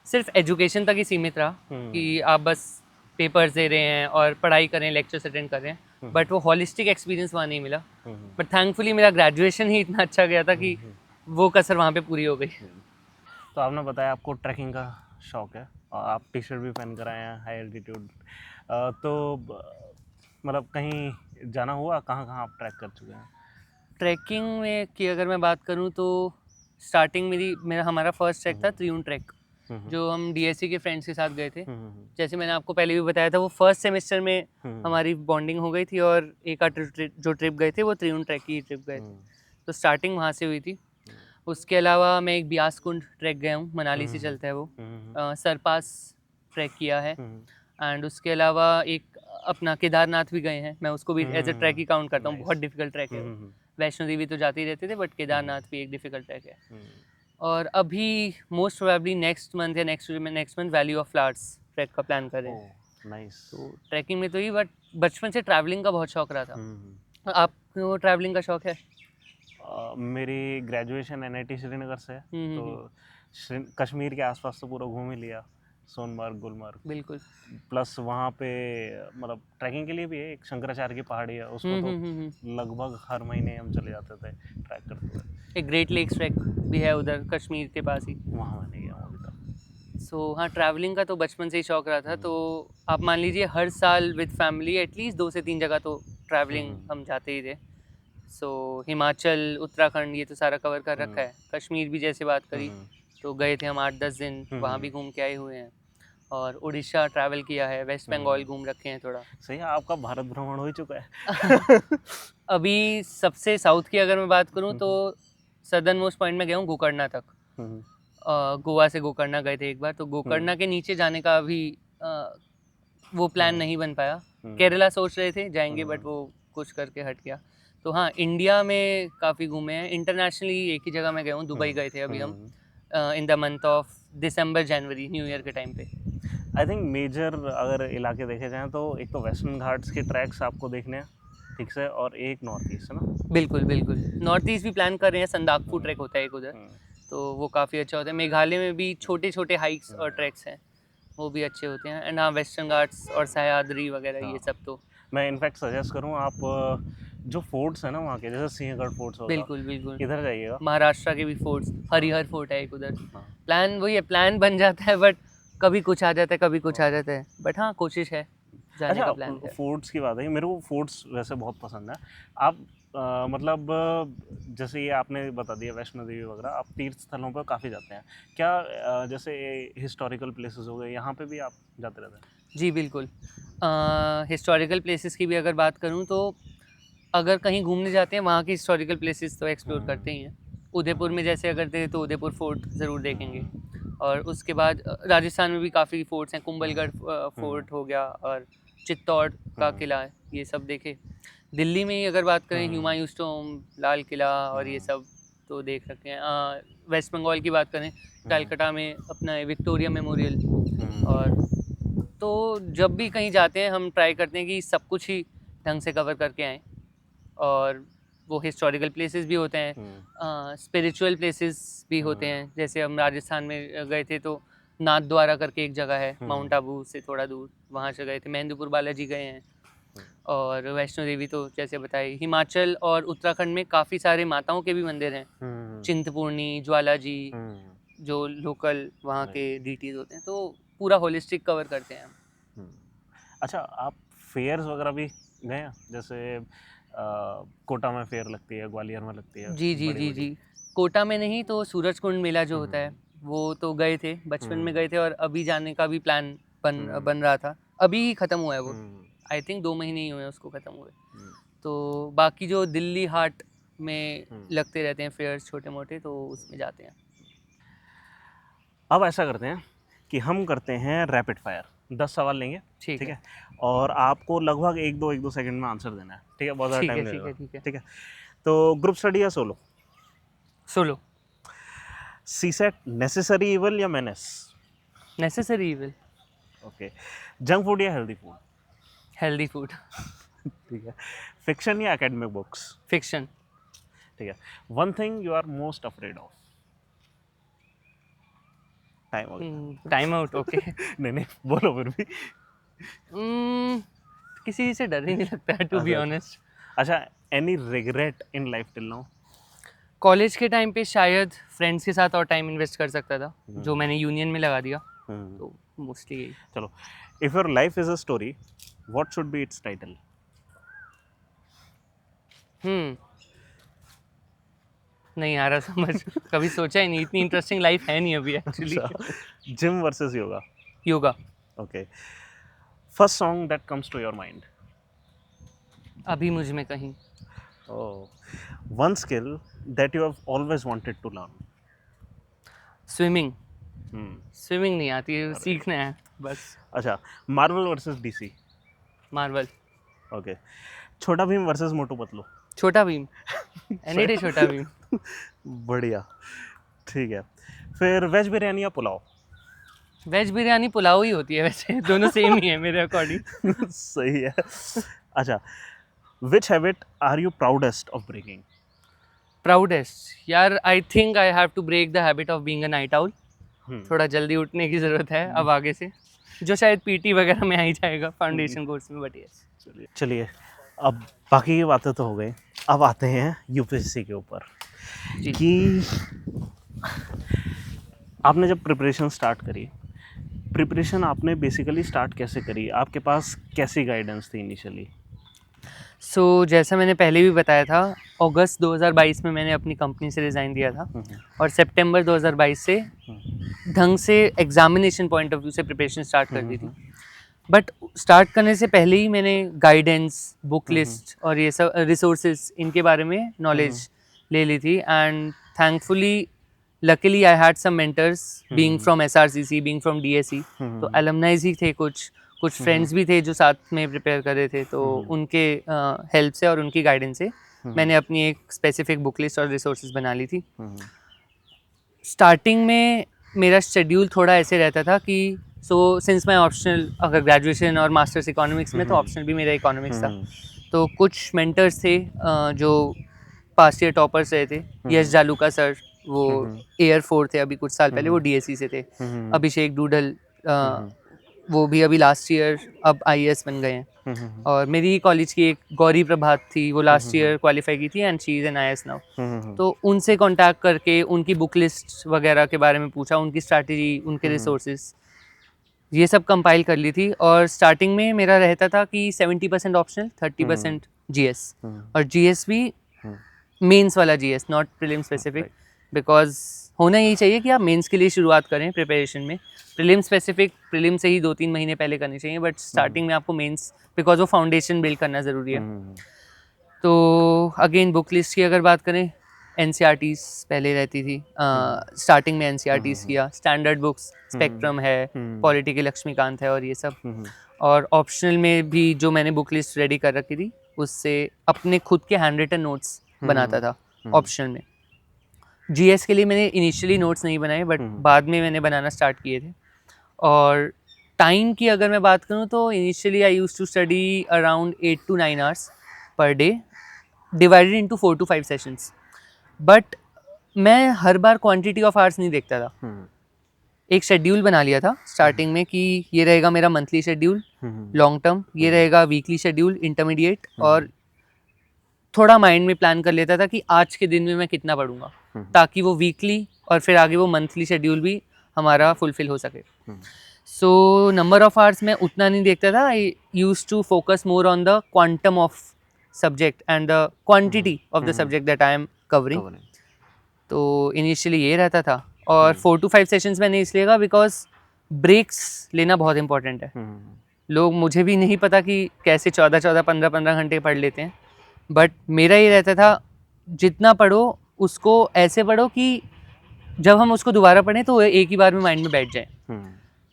सिर्फ एजुकेशन तक ही सीमित रहा, कि आप बस पेपर्स दे रहे हैं और पढ़ाई कर रहे हैं, लेक्चर्स अटेंड कर रहे हैं, बट वो हॉलिस्टिक एक्सपीरियंस वहाँ नहीं मिला। बट थैंकफुली मेरा ग्रेजुएशन ही इतना अच्छा गया था कि वो कसर वहाँ पे पूरी हो गई। तो आपने बताया आपको ट्रैकिंग का शौक है और आप टी शर्ट भी पहन कर आए हैं हाई एल्टीट्यूड, तो मतलब कहीं जाना हुआ, कहाँ कहाँ आप ट्रैक कर चुके हैं? ट्रैकिंग में की अगर मैं बात करूँ तो स्टार्टिंग मेरा हमारा फर्स्ट ट्रैक था त्रिउन ट्रैक, जो हम डीएससी के फ्रेंड्स के साथ गए थे। जैसे मैंने आपको पहले भी बताया था, वो फर्स्ट सेमेस्टर में हमारी बॉन्डिंग हो गई थी, और एक आध जो ट्रिप गए थे वो त्रिउन ट्रैक की ट्रिप गए थे। तो स्टार्टिंग वहाँ से हुई थी। उसके अलावा मैं एक ब्यास कुंड ट्रैक गया हूँ, मनाली से हम्म, चलता है वो। हम्म, सरपास ट्रैक किया है। हम्म, एंड उसके अलावा एक अपना केदारनाथ भी गए हैं, मैं उसको भी एज अ ट्रैक ही काउंट करता हूँ, बहुत नाइस। डिफिकल्ट ट्रैक है वो। हम्म, वैष्णो देवी तो जाते ही रहते थे, बट हम्म, केदारनाथ भी एक डिफिकल्ट ट्रैक है। हम्म, और अभी मोस्ट प्रोबेबली नेक्स्ट मंथ या next month valley of flowers track का प्लान कर रहे हैं। Oh nice. तो ट्रैकिंग में तो ही, बट बचपन से ट्रैवलिंग का बहुत शौक रहा था। हम्म, आपको ट्रैवलिंग का शौक है? मेरी ग्रेजुएशन एनआईटी श्रीनगर से है, तो हम्म। कश्मीर के आसपास तो पूरा घूम ही लिया, सोनमर्ग गुलमर्ग। बिल्कुल। प्लस वहाँ पे मतलब ट्रैकिंग के लिए भी है, एक शंकराचार्य की पहाड़ी है, उसको तो हम्म। लगभग हर महीने हम चले जाते थे ट्रैक करते हुए। एक ग्रेट लेक्स ट्रैक भी है उधर कश्मीर के पास ही। वहाँ मैं नहीं गया हूँ अभी तक। सो हाँ, ट्रैवलिंग का तो बचपन से ही शौक रहा था। तो आप मान लीजिए हर साल विद फैमिली एटलीस्ट 2 से 3 जगह तो ट्रैवलिंग हम जाते ही थे। सो हिमाचल, उत्तराखंड ये तो सारा कवर कर रखा है। कश्मीर भी जैसे बात करी तो गए थे हम 8-10 दिन, वहाँ भी घूम के आए हुए हैं। और उड़ीसा ट्रैवल किया है, वेस्ट बंगाल घूम रखे हैं थोड़ा। सही है, आपका भारत भ्रमण हो ही चुका है। अभी सबसे साउथ की अगर मैं बात करूँ तो सदर्न मोस्ट पॉइंट में गया हूँ, गोकर्णा तक। गोवा से गोकर्णा गए थे एक बार, तो गोकर्णा के नीचे जाने का अभी वो प्लान नहीं बन पाया। केरला सोच रहे थे जाएंगे, बट वो कुछ करके हट गया। तो हाँ, इंडिया में काफ़ी घूमे हैं। इंटरनेशनली एक ही जगह मैं गया हूँ, दुबई गए थे अभी हम in the month of December January, new year के टाइम पे। आई थिंक मेजर अगर इलाके देखे जाएं तो एक तो वेस्टर्न घाट्स के ट्रैक्स आपको देखने हैं ठीक से, और एक नॉर्थ ईस्ट है ना। बिल्कुल बिल्कुल, नॉर्थ ईस्ट भी प्लान कर रहे हैं। संदाकफू ट्रैक होता है एक उधर, तो वो काफ़ी अच्छा होता है। मेघालय में भी छोटे छोटे हाइक्स और ट्रैक्स हैं, वो भी अच्छे होते हैं। एंड हाँ, वेस्टर्न घाट्स और सह्याद्री वगैरह ये सब तो मैं इनफैक्ट सजेस्ट करूँ आप जो फोर्ट्स है ना वहाँ के, जैसे सिंहगढ़ फोर्ट्स होगा, बिल्कुल बिल्कुल। इधर जाइएगा। महाराष्ट्र के भी फोर्ट्स, हरिहर फोर्ट है एक उधर। हाँ। प्लान वही है, प्लान बन जाता है, बट कभी कुछ आ जाता है, कभी कुछ आ जाता है। बट हाँ, कोशिश है जाने का प्लान अच्छा, है। फोर्ट्स की बात है, मेरे को फोर्ट्स वैसे बहुत पसंद है। आप मतलब जैसे ये आपने बता दिया वैष्णो देवी वगैरह, आप तीर्थ स्थलों पर काफ़ी जाते हैं क्या? जैसे हिस्टोरिकल प्लेसेस हो गए, यहाँ पे भी आप जाते रहते हैं? जी बिल्कुल। हिस्टोरिकल प्लेसेस की भी अगर बात करूँ तो अगर कहीं घूमने जाते हैं, वहाँ के हिस्टोरिकल प्लेसेस तो एक्सप्लोर करते ही हैं। उदयपुर में जैसे अगर थे तो उदयपुर फोर्ट ज़रूर देखेंगे। और उसके बाद राजस्थान में भी काफ़ी फोर्ट्स हैं। कुंभलगढ़ फोर्ट हो गया, और चित्तौड़ का किला है, ये सब देखे। दिल्ली में ही अगर बात करें, हुमायूं टॉम्ब, लाल किला और ये सब तो देख रखे हैं। वेस्ट बंगाल की बात करें, कलकत्ता में अपना विक्टोरिया मेमोरियल। और तो जब भी कहीं जाते हैं हम ट्राई करते हैं कि सब कुछ ही ढंग से कवर करके आएँ। और वो हिस्टोरिकल प्लेसेस भी होते हैं, स्पिरिचुअल प्लेसेस भी होते हैं। जैसे हम राजस्थान में गए थे तो नाथ द्वारा करके एक जगह है, माउंट आबू से थोड़ा दूर, वहाँ से गए थे। महेंद्रपुर बालाजी गए हैं। और वैष्णो देवी तो जैसे बताए। हिमाचल और उत्तराखंड में काफ़ी सारे माताओं के भी मंदिर हैं, चिंतपूर्णी, ज्वाला जी, जो लोकल वहाँ के डीटीज होते हैं। तो पूरा होलिस्टिक कवर करते हैं हम। अच्छा, आप फेयर्स वगैरह भी गए हैं? जैसे कोटा में फेयर लगती है, ग्वालियर में लगती है, जी जी बड़ी जी बड़ी। जी। कोटा में नहीं तो सूरज कुंड मेला जो होता है, वो तो गए थे, बचपन में गए थे। और अभी जाने का भी प्लान बन रहा था। अभी ही ख़त्म हुआ है वो, आई थिंक 2 महीने ही हुए हैं उसको ख़त्म हुए। तो बाकी जो दिल्ली हाट में लगते रहते हैं फेयर्स छोटे मोटे, तो उसमें जाते हैं। अब ऐसा करते हैं कि हम करते हैं रैपिड फायर, 10 सवाल लेंगे, ठीक ठीक है है? और आपको लगभग 1-2 सेकंड में आंसर देना है, ठीक है? बहुत ज़्यादा ठीक टाइम है नहीं ठीक है लगेगा, ठीक है। ठीक है? तो ग्रुप स्टडी या solo? Solo. CSAT necessary evil या menace? Necessary evil. Okay. Junk food या हेल्दी फूड? Healthy food. ठीक है। फिक्शन या एकेडमिक बुक्स? फिक्शन। ठीक है। One thing you are most afraid of? Time हो गया। Time out, okay. नहीं नहीं, बोलो फिर भी। किसी से डर ही नहीं लगता है, टू बी अच्छा ऑनेस्ट। अच्छा, any regret in life till now? College के टाइम पे शायद फ्रेंड्स के साथ और टाइम इन्वेस्ट कर सकता था, जो मैंने यूनियन में लगा दिया। तो मोस्टली यही। चलो, if your life is a story, what should be it's title? नहीं आ रहा समझ। कभी सोचा ही नहीं, इतनी इंटरेस्टिंग लाइफ है नहीं अभी actually. Gym versus yoga? Yoga. Okay. First song that comes to your mind? अभी मुझ में कहीं। Oh, one skill that you have always wanted to learn. Swimming Hmm. Swimming नहीं आती है, सीखना है बस। अच्छा, Marvel versus DC. Marvel. Okay, छोटा भीम वर्सेस मोटू पतलू। छोटा भीम, एनी डे छोटा भीम। बढ़िया, ठीक है। फिर वेज बिरयानी या पुलाव? वेज बिरयानी पुलाव ही होती है वैसे, दोनों सेम ही है मेरे अकॉर्डिंग। सही है। अच्छा, which habit are you proudest of breaking? Proudest यार, I think I have to break the habit of being a night owl. Hmm, थोड़ा जल्दी उठने की ज़रूरत है अब आगे से, जो शायद पीटी वगैरह में आ ही जाएगा फाउंडेशन कोर्स में, बट यस। चलिए, अब बाकी की बातें तो हो गई, अब आते हैं यूपीएससी के ऊपर जी। कि आपने जब प्रिपरेशन स्टार्ट करी, प्रिपरेशन आपने बेसिकली स्टार्ट कैसे करी? आपके पास कैसी गाइडेंस थी इनिशियली? सो जैसा मैंने पहले भी बताया था, अगस्त 2022 में मैंने अपनी कंपनी से रिज़ाइन दिया था और सितंबर 2022 से ढंग से एग्जामिनेशन पॉइंट ऑफ व्यू से प्रिपरेशन स्टार्ट कर दी थी। बट स्टार्ट करने से पहले ही मैंने गाइडेंस, बुक लिस्ट और ये सब रिसोर्सेज, इनके बारे में नॉलेज ले ली थी। And thankfully luckily I had some mentors being from SRCC, being from DSE, तो एलुमनाइज ही थे, कुछ फ्रेंड्स भी थे जो साथ में प्रिपेयर कर रहे थे, तो उनके हेल्प से और उनकी गाइडेंस से मैंने अपनी एक स्पेसिफिक बुक लिस्ट और रिसोर्सेज बना ली थी। स्टार्टिंग में मेरा शेड्यूल थोड़ा ऐसे रहता था कि सिंस मैं ऑप्शनल, अगर ग्रेजुएशन और मास्टर्स इकोनॉमिक्स में, तो ऑप्शनल भी मेरा इकोनॉमिक्स था। तो कुछ मेंटर्स थे जो पास्ट ईयर टॉपर्स रहे थे, यश जालूका सर, वो एयर फोर थे अभी कुछ साल पहले, वो डीएससी से थे। अभिषेक डूडल, वो भी अभी लास्ट ईयर अब आईएएस बन गए हैं। और मेरी ही कॉलेज की एक गौरी प्रभात थी, वो लास्ट ईयर क्वालिफाई की थी and she is an IAS now. तो उनसे कांटेक्ट करके उनकी बुक लिस्ट वगैरह के बारे में पूछा, उनकी स्ट्रैटेजी, उनके रिसोर्सेज, ये सब कंपाइल कर ली थी। और स्टार्टिंग में मेरा रहता था कि 70% ऑप्शनल, 30% जीएस, और जीएस भी मेंस वाला GS, not prelim specific, because होना यही चाहिए कि आप मेंस के लिए शुरुआत करें प्रिपरेशन में। प्रीलिम स्पेसिफिक प्रीलिम से ही 2-3 महीने पहले करनी चाहिए, बट स्टार्टिंग में आपको मेंस, बिकॉज वो फाउंडेशन बिल्ड करना ज़रूरी है। तो अगेन बुक लिस्ट की अगर बात करें, एनसीईआरटीज़ पहले रहती थी, स्टार्टिंग में एनसीईआरटीज़ किया, स्टैंडर्ड बुक्स, स्पेक्ट्रम है, पॉलिटी के लक्ष्मीकांत है और ये सब। और ऑप्शनल में भी जो मैंने बुक लिस्ट रेडी कर रखी थी, उससे अपने खुद के हैंड रिटन नोट्स बनाता था ऑप्शनल में। जीएस के लिए मैंने इनिशियली नोट्स नहीं बनाए, बट बाद में मैंने बनाना स्टार्ट किए थे। और टाइम की अगर मैं बात करूँ तो initially I used to study around 8 to 9 hours per day, divided into 4 to 5 sessions. But मैं हर बार क्वांटिटी ऑफ आवर्स नहीं देखता था। एक शेड्यूल बना लिया था स्टार्टिंग में कि ये रहेगा मेरा मंथली शेड्यूल लॉन्ग टर्म, ये रहेगा वीकली शेड्यूल इंटरमीडिएट, और थोड़ा माइंड में प्लान कर लेता था कि आज के दिन में मैं कितना पढ़ूंगा, ताकि वो वीकली और फिर आगे वो मंथली शेड्यूल भी हमारा फुलफिल हो सके। सो नंबर ऑफ आवर्स मैं उतना नहीं देखता था, I use to focus more on the quantum of subject and the quantity of the subject that I am covering. तो इनिशियली ये रहता था। और 4 to 5 सेशंस मैंने इसलिए कहा बिकॉज ब्रेक्स लेना बहुत इंपॉर्टेंट है। लोग, मुझे भी नहीं पता कि कैसे 14-14, 15-15 घंटे पढ़ लेते हैं, बट मेरा ये रहता था जितना पढ़ो उसको ऐसे पढ़ो कि जब हम उसको दोबारा पढ़ें तो एक ही बार में माइंड में बैठ जाए।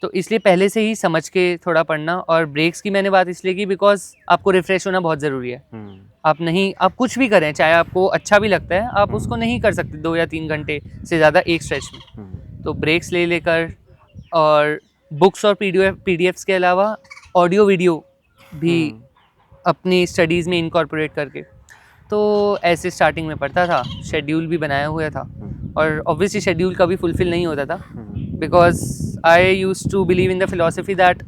तो इसलिए पहले से ही समझ के थोड़ा पढ़ना। और ब्रेक्स की मैंने बात इसलिए की बिकॉज आपको रिफ्रेश होना बहुत ज़रूरी है। आप कुछ भी करें, चाहे आपको अच्छा भी लगता है, आप उसको नहीं कर सकते 2 या 3 घंटे से ज़्यादा एक स्ट्रेच में। तो ब्रेक्स ले लेकर, और बुक्स और पीडीएफ्स के अलावा ऑडियो वीडियो भी अपनी स्टडीज़ में इनकॉर्पोरेट करके, तो ऐसे स्टार्टिंग में पढ़ता था। शेड्यूल भी बनाया हुआ था, और ऑब्वियसली शेड्यूल कभी फुलफिल नहीं होता था because I use to believe in the philosophy that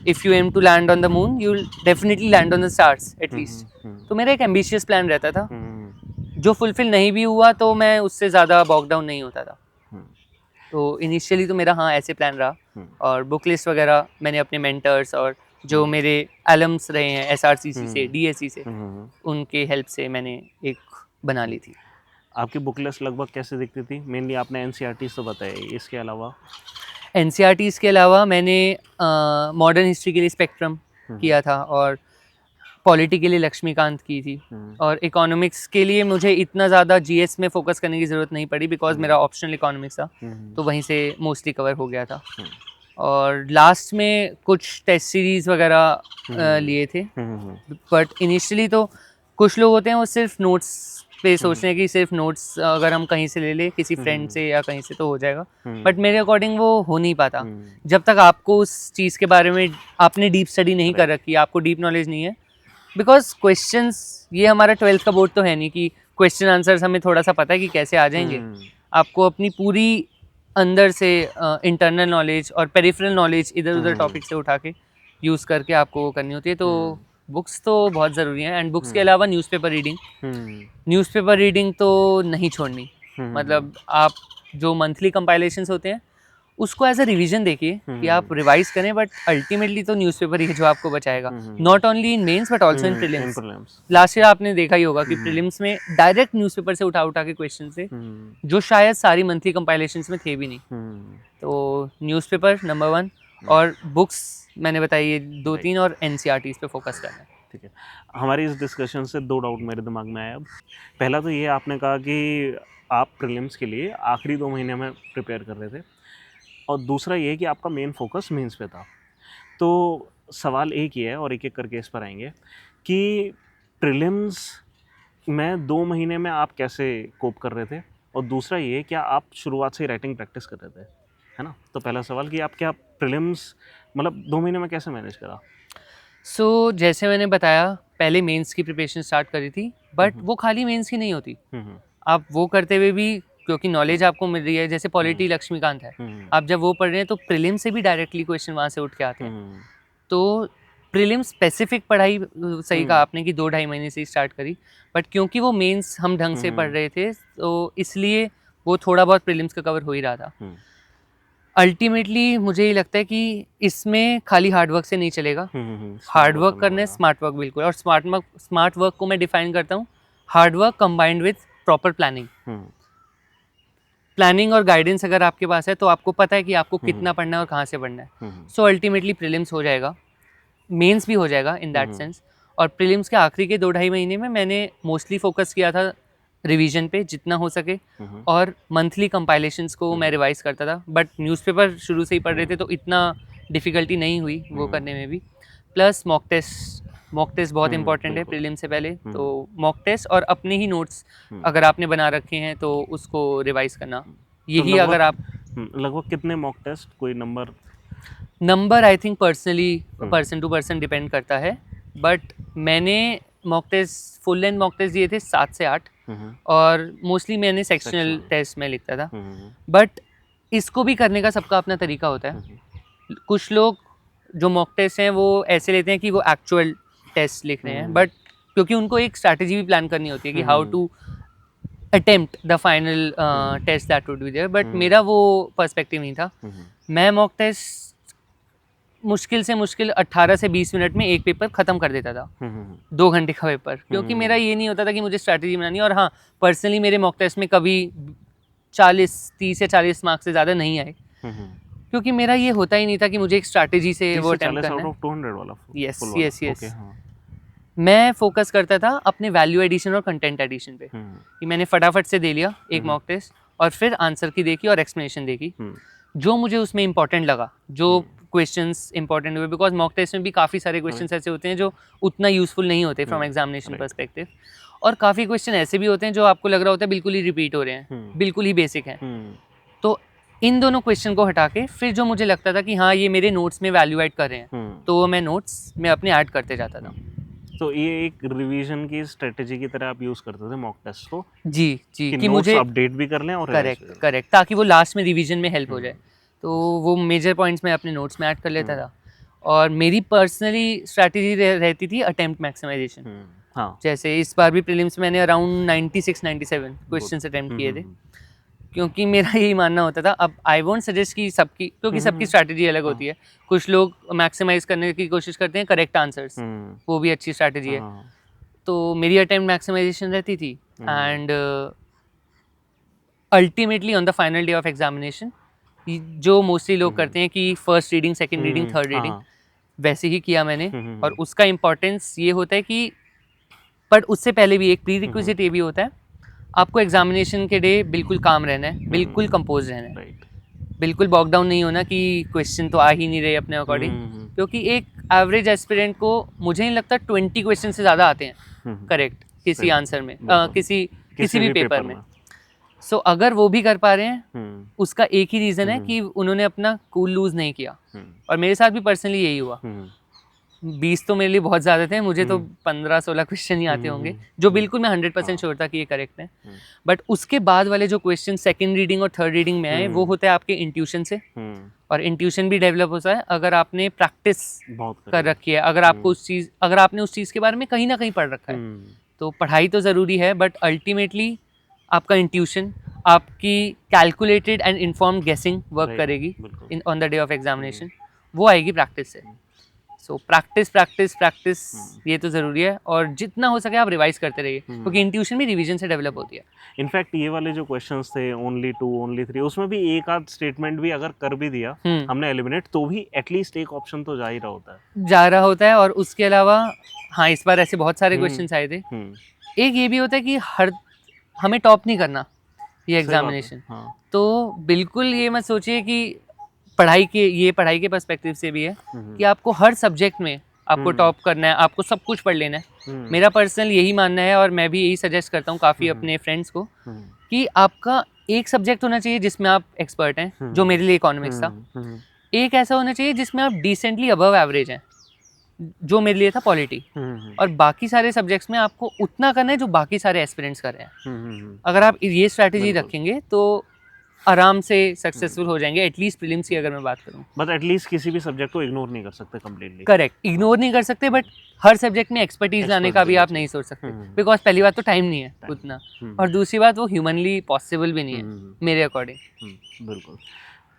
if you aim to land on the moon you will definitely land on the stars at least. तो मेरा एक एम्बिशियस प्लान रहता था, जो फुलफिल नहीं भी हुआ तो मैं उससे ज़्यादा बॉक डाउन नहीं होता था। तो इनिशियली तो मेरा हाँ ऐसे प्लान रहा। और बुक लिस्ट वगैरह मैंने अपने मेंटर्स और जो मेरे एलम्स रहे हैं एसआरसीसी से, डीएससी से, उनके हेल्प से मैंने एक बना ली थी। आपकी बुक लिस्ट लगभग कैसे दिखती थी? मेनली आपने एनसीईआरटी तो बताया, इसके अलावा? एनसीईआरटीज़ के अलावा मैंने मॉडर्न हिस्ट्री के लिए स्पेक्ट्रम किया था, और पॉलिटी के लिए लक्ष्मीकांत की थी, और इकोनॉमिक्स के लिए मुझे इतना ज़्यादा जीएस में फोकस करने की ज़रूरत नहीं पड़ी बिकॉज मेरा ऑप्शनल इकोनॉमिक्स था, तो वहीं से मोस्टली कवर हो गया था। और लास्ट में कुछ टेस्ट सीरीज़ वगैरह लिए थे, बट इनिशियली तो कुछ लोग होते हैं वो सिर्फ नोट्स पे सोचते हैं कि सिर्फ नोट्स अगर हम कहीं से ले ले किसी फ्रेंड से या कहीं से तो हो जाएगा, बट मेरे अकॉर्डिंग वो हो नहीं पाता जब तक आपको उस चीज़ के बारे में आपने डीप स्टडी नहीं कर रखी, आपको डीप नॉलेज नहीं है। बिकॉज क्वेश्चंस, ये हमारा 12th का बोर्ड तो है नहीं कि क्वेश्चन आंसर्स हमें थोड़ा सा पता है कि कैसे आ जाएंगे। आपको अपनी पूरी अंदर से इंटरनल नॉलेज और पेरिफेरल नॉलेज इधर उधर टॉपिक से उठा के यूज़ करके आपको वो करनी होती है। तो बुक्स तो बहुत ज़रूरी हैं, एंड बुक्स के अलावा न्यूज़पेपर रीडिंग तो नहीं छोड़नी। मतलब आप जो मंथली कंपाइलेशंस होते हैं उसको एज अ रिवीजन देखिए कि आप रिवाइज करें, बट अल्टीमेटली तो न्यूज़पेपर ही है जो आपको बचाएगा, not only in mains but also in prelims. Last year आपने देखा ही होगा कि प्रीलिम्स में डायरेक्ट न्यूज़पेपर से उठा के क्वेश्चन थे जो शायद सारी मंथली कंपाइलेशंस में थे भी नहीं। तो न्यूज़पेपर नंबर 1, और बुक्स मैंने बताई ये 2-3, और एनसीईआरटीज पे फोकस करना है। ठीक है, हमारी इस डिस्कशन से 2 डाउट मेरे दिमाग में आया। अब पहला तो ये आपने कहा कि आप प्रीलिम्स के लिए आखिरी 2 महीने में प्रिपेयर कर रहे थे, और दूसरा ये कि आपका मेन फोकस मेंस पे था। तो सवाल एक ही है और एक एक करके इस पर आएंगे कि प्रीलिम्स में 2 महीने में आप कैसे कोप कर रहे थे, और दूसरा ये क्या आप शुरुआत से ही राइटिंग प्रैक्टिस कर रहे थे, है ना? तो पहला सवाल कि आप क्या प्रीलिम्स मतलब 2 महीने में कैसे मैनेज करा? सो जैसे मैंने बताया, पहले मेंस की प्रिपरेशन स्टार्ट करी थी, बट वो खाली मेंस की नहीं होती। आप वो करते हुए भी, क्योंकि नॉलेज आपको मिल रही है, जैसे पॉलिटी लक्ष्मीकांत है, आप जब वो पढ़ रहे हैं तो प्रीलिम से भी डायरेक्टली क्वेश्चन वहाँ से उठ के आते हैं। तो प्रीलिम स्पेसिफिक पढ़ाई सही कहा आपने कि 2-2.5 महीने से ही स्टार्ट करी, बट क्योंकि वो मेंस हम ढंग से पढ़ रहे थे तो इसलिए वो थोड़ा बहुत प्रीलिम्स का कवर हो ही रहा था। अल्टीमेटली मुझे ये लगता है कि इसमें खाली हार्डवर्क से नहीं चलेगा, हार्डवर्क करना है, स्मार्ट वर्क बिल्कुल। और स्मार्ट वर्क को मैं डिफाइन करता हूँ hard work combined with proper planning और गाइडेंस अगर आपके पास है तो आपको पता है कि आपको कितना पढ़ना है और कहाँ से पढ़ना है। सो अल्टीमेटली प्रीलिम्स हो जाएगा, मेंस भी हो जाएगा इन दैट सेंस। और प्रीलिम्स के आखिरी के 2-2.5 महीने में मैंने मोस्टली फोकस किया था रिवीजन पे जितना हो सके, और मंथली कंपाइलेशंस को मैं रिवाइज करता था। बट न्यूज़पेपर शुरू से ही पढ़ रहे थे तो इतना डिफ़िकल्टी नहीं हुई वो करने में भी। प्लस मॉक टेस्ट बहुत इंपॉर्टेंट है प्रीलिम से पहले, तो मॉक टेस्ट और अपने ही नोट्स अगर आपने बना रखे हैं तो उसको रिवाइज करना, यही तो अगर आप लगभग कितने मॉक टेस्ट, कोई number I think personally person to person depend करता है, बट मैंने mock test full length mock test दिए थे 7 से 8, और मोस्टली मैंने सेक्शनल टेस्ट में लिखता था। बट इसको भी करने का सबका अपना तरीका होता है। कुछ लोग जो मॉक टेस्ट हैं वो ऐसे लेते हैं कि वो एक्चुअल टेस्ट लिख रहे हैं, बट क्योंकि उनको एक स्ट्रैटेजी भी प्लान करनी होती है कि how to attempt the final test that would be there, but मेरा वो पर्सपेक्टिव नहीं था। मैं मॉक टेस्ट मुश्किल से मुश्किल 18 से 20 मिनट में एक पेपर ख़त्म कर देता था, 2 घंटे का पेपर, क्योंकि मेरा ये नहीं होता था कि मुझे स्ट्रैटेजी बनानी है। और हाँ, पर्सनली मेरे मॉक टेस्ट में कभी 30 या 40 मार्क्स से ज़्यादा नहीं आए, क्योंकि मेरा ये होता ही नहीं था कि मुझे एक स्ट्रैटेजी से वो अटेम्प्ट करना है। 200 वाला? यस। मैं फोकस करता था अपने वैल्यू एडिशन और कंटेंट एडिशन पे, कि मैंने फटाफट से दे लिया एक मॉक टेस्ट और फिर आंसर की देखी और एक्सप्लेनेशन देखी, जो मुझे उसमें इंपॉर्टेंट लगा, जो क्वेश्चंस इंपॉर्टेंट हुए, बिकॉज मॉक टेस्ट में भी काफ़ी सारे क्वेश्चंस ऐसे होते हैं जो उतना यूजफुल नहीं होते फ्रॉम एग्जामिनेशन पर्सपेक्टिव, और काफ़ी क्वेश्चन ऐसे भी होते हैं जो आपको लग रहा होता है बिल्कुल ही रिपीट हो रहे हैं, बिल्कुल ही बेसिक हैं। तो इन दोनों क्वेश्चन को हटा के फिर जो मुझे लगता था कि हाँ ये मेरे नोट्स में वैल्यू ऐड कर रहे हैं, तो वो मैं नोट्स में अपने ऐड करते जाता था। तो ये एक रिवीजन की स्ट्रेटजी की तरह आप यूज़ करते थे मॉक टेस्ट को? जी कि मुझे अपडेट भी कर लें और करेक्ट, ताकि वो लास्ट में रिवीजन में हेल्प हो जाए। तो वो मेजर पॉइंट्स मैं अपने नोट्स में ऐड कर लेता था। और मेरी पर्सनली स्ट्रैटेजी रहती थी अटेम्प्ट मैक्सिमाइजेशन। जैसे इस बार भी प्रीलिम्स में मैंने अराउंड 96-97 क्वेश्चन अटेम्प्ट किए थे, क्योंकि मेरा यही मानना होता था। अब आई वोंट सजेस्ट कि सबकी, क्योंकि सबकी स्ट्रैटेजी अलग होती है। कुछ लोग मैक्सिमाइज करने की कोशिश करते हैं करेक्ट आंसर्स, वो भी अच्छी स्ट्रैटेजी है। तो मेरी अटेम्प्ट मैक्सिमाइजेशन रहती थी, and ultimately on the final day of examination जो मोस्टली लोग करते हैं कि first reading, second reading, third reading, वैसे ही किया मैंने। और उसका इम्पोर्टेंस ये होता है कि पर उससे पहले भी एक प्री रिक्विजिट ये भी होता है, आपको एग्जामिनेशन के डे बिल्कुल काम रहना है, बिल्कुल कंपोज रहना है, राइट। बिल्कुल बॉक डाउन नहीं होना कि क्वेश्चन तो आ ही नहीं रहे अपने अकॉर्डिंग। क्योंकि एक एवरेज एस्पिरेंट को मुझे नहीं लगता 20 क्वेश्चन से ज़्यादा आते हैं करेक्ट किसी आंसर में, किसी भी पेपर में। सो अगर वो भी कर पा रहे हैं उसका एक ही रीज़न है कि उन्होंने अपना कूल लूज नहीं किया। और मेरे साथ भी पर्सनली यही हुआ। 20 तो मेरे लिए बहुत ज़्यादा थे, मुझे तो 15-16 क्वेश्चन ही आते होंगे जो बिल्कुल मैं 100% श्योर था कि ये करेक्ट है। बट उसके बाद वाले जो क्वेश्चन सेकंड रीडिंग और थर्ड रीडिंग में आए वो होते हैं आपके इंट्यूशन से। और इंट्यूशन भी डेवलप होता है अगर आपने प्रैक्टिस कर रखी है, अगर आपको अगर आपने उस चीज़ के बारे में कहीं ना कहीं पढ़ रखा है। तो पढ़ाई तो ज़रूरी है बट अल्टीमेटली आपका इंट्यूशन, आपकी कैलकुलेटेड एंड इन्फॉर्म्ड गेसिंग वर्क करेगी in on the day of examination, वो आएगी प्रैक्टिस से। सो प्रैक्टिस प्रैक्टिस प्रैक्टिस ये तो ज़रूरी है और जितना हो सके आप रिवाइज करते रहिए क्योंकि इंट्यूशन भी रिवीजन से डेवलप होती है। इनफैक्ट ये वाले जो क्वेश्चंस थे ओनली 2 ओनली 3 उसमें भी एक आध स्टेटमेंट भी अगर कर भी दिया हमने एलिमिनेट तो भी एटलीस्ट एक ऑप्शन तो जा ही रहा होता है। और उसके अलावा हाँ इस बार ऐसे बहुत सारे क्वेश्चन आए थे। एक ये भी होता है कि हमें टॉप नहीं करना ये एग्जामिनेशन। तो बिल्कुल ये मत सोचिए कि पढ़ाई के पर्सपेक्टिव से भी है कि आपको हर सब्जेक्ट में आपको टॉप करना है, आपको सब कुछ पढ़ लेना है। मेरा पर्सनल यही मानना है और मैं भी यही सजेस्ट करता हूँ काफ़ी अपने फ्रेंड्स को कि आपका एक सब्जेक्ट होना चाहिए जिसमें आप एक्सपर्ट हैं, जो मेरे लिए इकोनॉमिक्स था। एक ऐसा होना चाहिए जिसमें आप डिसेंटली अबव एवरेज हैं, जो मेरे लिए था पॉलिटी। और बाकी सारे सब्जेक्ट्स में आपको उतना करना है जो बाकी सारे एस्पिरेंट्स कर रहे हैं। अगर आप ये स्ट्रैटेजी रखेंगे तो आराम से सक्सेसफुल हो जाएंगे, एटलीस्ट प्रीलिम्स की अगर मैं बात करूं। बट एटलीस्ट किसी भी सब्जेक्ट को इग्नोर नहीं कर सकते कंप्लीटली। करेक्ट, इग्नोर नहीं कर सकते बट हर सब्जेक्ट में एक्सपर्टीज लाने का भी आप नहीं सोच सकते बिकॉज पहली बात तो टाइम नहीं है उतना और दूसरी बात वो ह्यूमनली पॉसिबल भी नहीं है मेरे अकॉर्डिंग। बिल्कुल,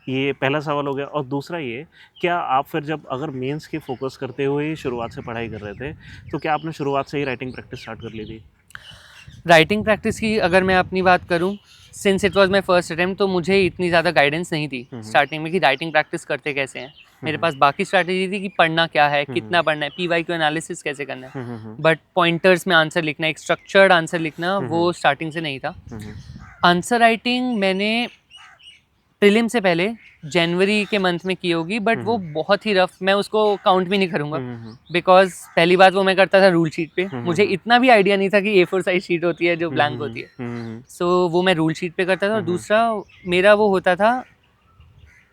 ये पहला सवाल हो गया। और दूसरा ये, क्या आप फिर जब अगर मेंस की फोकस करते हुए शुरुआत से पढ़ाई कर रहे थे तो क्या आपने शुरुआत से ही राइटिंग प्रैक्टिस स्टार्ट कर ली थी? राइटिंग प्रैक्टिस की अगर मैं अपनी बात करूं, since it was my first attempt तो मुझे इतनी ज़्यादा गाइडेंस नहीं थी स्टार्टिंग में कि राइटिंग प्रैक्टिस करते कैसे हैं। मेरे पास बाकी स्ट्रैटेजी थी कि पढ़ना क्या है, कितना पढ़ना है, PYQ एनालिसिस कैसे करना है। बट पॉइंटर्स में आंसर लिखना, एक स्ट्रक्चर्ड आंसर लिखना वो स्टार्टिंग से नहीं था। आंसर राइटिंग मैंने प्रीलिम से पहले जनवरी के मंथ में की होगी बट वो बहुत ही रफ, मैं उसको काउंट भी नहीं करूँगा बिकॉज पहली बात वो मैं करता था रूल शीट पे। मुझे इतना भी आइडिया नहीं था कि A4 साइज शीट होती है जो ब्लैंक होती है। सो वो मैं रूल शीट पे करता था। और दूसरा मेरा वो होता था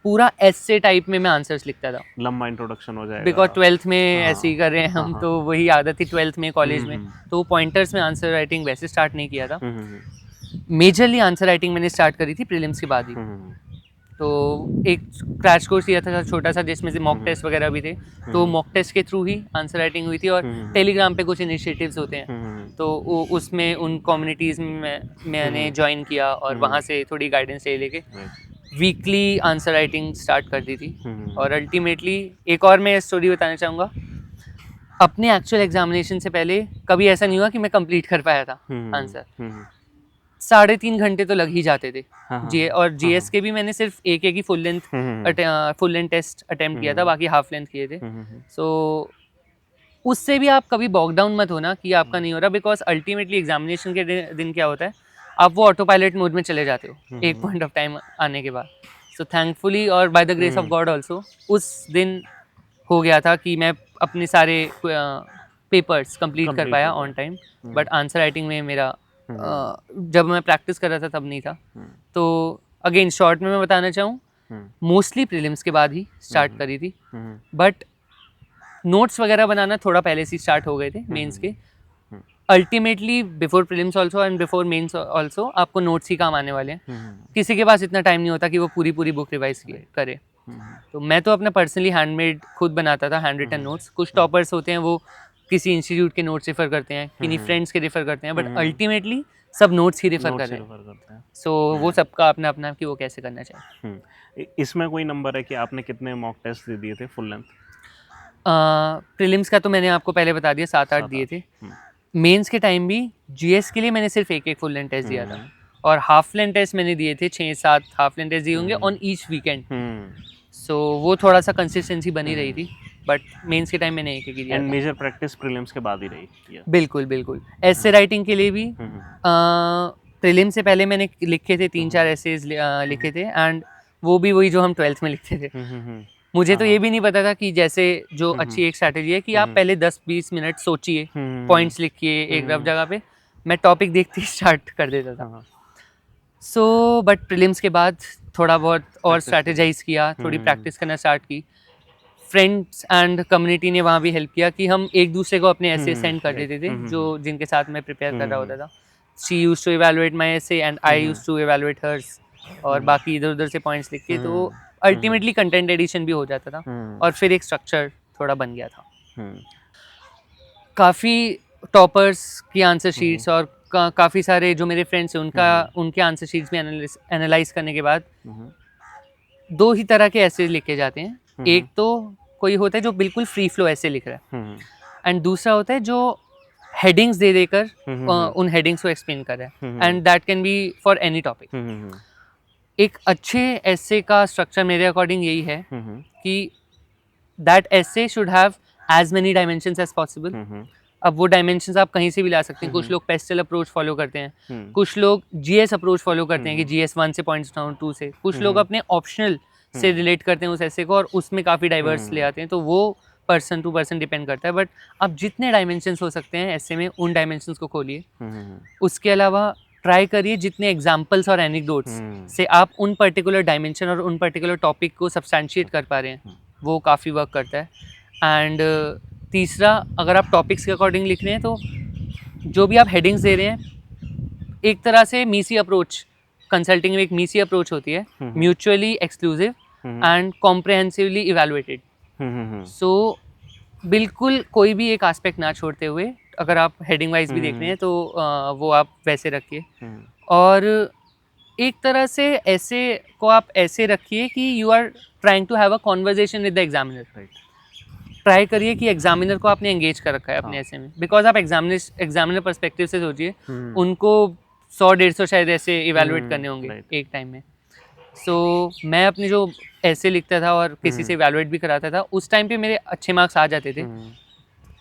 पूरा एसे टाइप में मैं आंसर्स लिखता था, लंबा इंट्रोडक्शन हो जाएगा बिकॉज 12th में ऐसे ही कर रहे हैं हम, तो वही आदत थी 12th में कॉलेज में। तो पॉइंटर्स में आंसर राइटिंग वैसे स्टार्ट नहीं किया था। मेजरली आंसर राइटिंग मैंने स्टार्ट करी थी प्रीलिम्स के बाद ही। तो एक क्रैश कोर्स दिया था छोटा सा जिसमें से मॉक टेस्ट वगैरह भी थे, तो मॉक टेस्ट के थ्रू ही आंसर राइटिंग हुई थी। और टेलीग्राम पे कुछ इनिशिएटिव्स होते हैं तो उसमें उन कम्युनिटीज़ में मैंने ज्वाइन किया और वहाँ से थोड़ी गाइडेंस ले लेके वीकली आंसर राइटिंग स्टार्ट कर दी थी। और अल्टीमेटली एक और मैं स्टोरी बताना चाहूँगा, अपने एक्चुअल एग्जामिनेशन से पहले कभी ऐसा नहीं हुआ कि मैं कंप्लीट कर पाया था आंसर। 3.5 घंटे तो लग ही जाते थे। और GS के भी मैंने सिर्फ एक ही फुल लेंथ टेस्ट अटेम्प्ट किया था, बाकी हाफ लेंथ किए थे। सो उससे भी आप कभी बॉक डाउन मत होना कि आपका नहीं हो रहा, बिकॉज अल्टीमेटली एग्जामिनेशन के दिन क्या होता है, आप वो ऑटो पायलट मोड में चले जाते हो एक पॉइंट ऑफ टाइम आने के बाद। सो थैंकफुली और by the grace of God also उस दिन हो गया था कि मैं अपने सारे पेपर्स कंप्लीट कर पाया on time. But answer writing में मेरा जब मैं प्रैक्टिस कर रहा था तब नहीं था। तो अगेन शॉर्ट में मैं बताना चाहूँ, मोस्टली प्रीलिम्स के बाद ही स्टार्ट करी थी। बट नोट्स वगैरह बनाना थोड़ा पहले से स्टार्ट हो गए थे मेंस के। Ultimately before prelims also and before mains also आपको नोट्स ही काम आने वाले हैं। किसी के पास इतना टाइम नहीं होता कि वो पूरी बुक रिवाइज करे। तो मैं तो अपना पर्सनली हैंडमेड खुद बनाता था, हैंड रिटन नोट्स। कुछ टॉपर्स होते हैं वो किसी इंस्टीट्यूट के नोट्स रेफर करते हैं, किन्हीं फ्रेंड्स के रेफर करते हैं, बट अल्टीमेटली सब नोट्स ही रेफर कर रहे हैं। सो वो सबका अपना अपना कि वो कैसे करना चाहिए। इसमें कोई नंबर है कि आपने कितने मॉक टेस्ट दे दिए थे फुल लेंथ? प्रीलिम्स का तो मैंने आपको पहले बता दिया 7-8 दिए थे। मेंस के टाइम भी GS के लिए मैंने सिर्फ एक फुल लेंथ टेस्ट दिया था और हाफ लेंथ टेस्ट मैंने दिए थे 6-7 हाफ लेंथ टेस्ट दिए होंगे ऑन ईच वीकेंड। सो वो थोड़ा सा कंसिस्टेंसी बनी रही थी। बट मेंस के टाइम मैंने एक ही दिया एंड था। मेजर प्रैक्टिस प्रीलिम्स के बाद ही रही। बिल्कुल बिल्कुल। ऐसे राइटिंग के लिए भी प्रीलिम से पहले मैंने लिखे थे 3-4 ऐसेज लिखे थे, एंड वो भी वही जो हम 12th में लिखते थे। मुझे तो ये भी नहीं पता था कि जैसे जो अच्छी एक स्ट्रैटेजी है कि आप पहले 10-20 मिनट सोचिए, पॉइंट्स लिखिए एक रफ जगह पे, मैं टॉपिक देखते ही स्टार्ट कर देता था। सो बट प्रीलिम्स के बाद थोड़ा बहुत और स्ट्रैटेजाइज किया, थोड़ी प्रैक्टिस करना स्टार्ट की। फ्रेंड्स एंड कम्युनिटी ने वहाँ भी हेल्प किया कि हम एक दूसरे को अपने ऐसे सेंड कर देते थे जो जिनके साथ मैं प्रिपेयर कर रहा होता था। She used to evaluate my essay and I used to evaluate hers, और बाकी इधर उधर से पॉइंट्स लिख के, तो अल्टीमेटली कंटेंट एडिशन भी हो जाता था और फिर एक स्ट्रक्चर थोड़ा बन गया था। काफ़ी टॉपर्स की आंसर शीट्स और काफ़ी सारे जो मेरे फ्रेंड्स हैं उनके आंसर शीट्स भी एनालाइज करने के बाद दो ही तरह के ऐसे लिखे जाते हैं। एक तो कोई होता है जो बिल्कुल फ्री फ्लो ऐसे लिख रहा है, एंड दूसरा होता है जो हेडिंग्स दे देकर उन हेडिंग्स को एक्सप्लेन कर रहा है, and that can B for any topic. एक अच्छे ऐसे का स्ट्रक्चर मेरे अकॉर्डिंग यही है कि that essay should have as many dimensions as possible. अब वो डायमेंशंस आप कहीं से भी ला सकते हैं। कुछ लोग पेस्टल अप्रोच फॉलो करते हैं, कुछ लोग जीएस अप्रोच फॉलो करते हैं कि जीएस 1 से पॉइंट्स डाउन 2 से, कुछ लोग अपने ऑप्शनल से रिलेट करते हैं उस ऐसे को और उसमें काफ़ी डाइवर्स ले आते हैं। तो वो पर्सन टू पर्सन डिपेंड करता है, बट आप जितने डायमेंशंस हो सकते हैं ऐसे में उन डायमेंशंस को खोलिए। उसके अलावा ट्राई करिए जितने एग्जाम्पल्स और एनेक्डोट्स से आप उन पर्टिकुलर डायमेंशन और उन पर्टिकुलर टॉपिक को सब्सटैंशिएट कर पा रहे हैं, वो काफ़ी वर्क करता है। एंड तीसरा, अगर आप टॉपिक्स के अकॉर्डिंग लिख रहे हैं तो जो भी आप हेडिंग्स दे रहे हैं, एक तरह से मीसी अप्रोच, कंसल्टिंग में एक मीसी अप्रोच होती है, mutually exclusive and comprehensively evaluated. So बिल्कुल कोई भी एक एस्पेक्ट ना छोड़ते हुए, अगर आप हेडिंग वाइज भी देख रहे हैं तो वो आप वैसे रखिए। और एक तरह से ऐसे को आप ऐसे रखिए कि you are trying to have a conversation with the examiner. Try करिए कि एग्जामिनर को आपने एंगेज कर रखा है अपने ऐसे में, बिकॉज आप एग्जामिनर पर्सपेक्टिव से सोचिए, उनको 100-150 शायद ऐसे इवैल्यूएट करने होंगे एक टाइम में। सो मैं अपने जो ऐसे लिखता था और किसी से इवैल्यूएट भी कराता था, उस टाइम पे मेरे अच्छे मार्क्स आ जाते थे।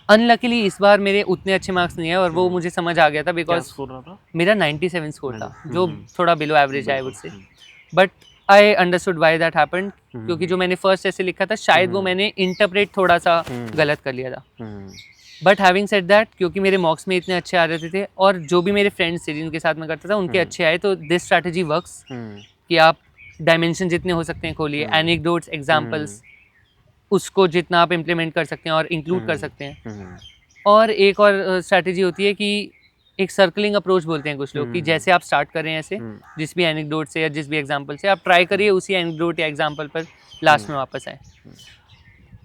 अनलकीली इस बार मेरे उतने अच्छे मार्क्स नहीं है, और वो मुझे समझ आ गया था बिकॉज मेरा 97 स्कोर था, जो थोड़ा बिलो एवरेज है I would say. But I understood why that happened, क्योंकि जो मैंने फर्स्ट ऐसे लिखा था शायद वो मैंने इंटरप्रेट थोड़ा सा गलत कर लिया था। बट हैविंग सेड दैट, क्योंकि मेरे मार्क्स में इतने अच्छे आ रहे थे और जो भी मेरे फ्रेंड्स थे जिनके साथ मैं करता था उनके अच्छे आए, तो दिस स्ट्रैटेजी वर्क्स कि आप डायमेंशन जितने हो सकते हैं खोलिए, एनेक्डोट्स, एग्जाम्पल्स, उसको जितना आप इम्प्लीमेंट कर सकते हैं और इंक्लूड कर सकते हैं। और एक और स्ट्रैटेजी होती है कि एक सर्कलिंग अप्रोच बोलते हैं कुछ लोग, कि जैसे आप स्टार्ट कर रहे हैं ऐसे जिस भी एनेक्डोट से या जिस भी एग्जांपल से, आप ट्राई करिए उसी एनेक्डोट या एग्जांपल पर लास्ट में वापस आए।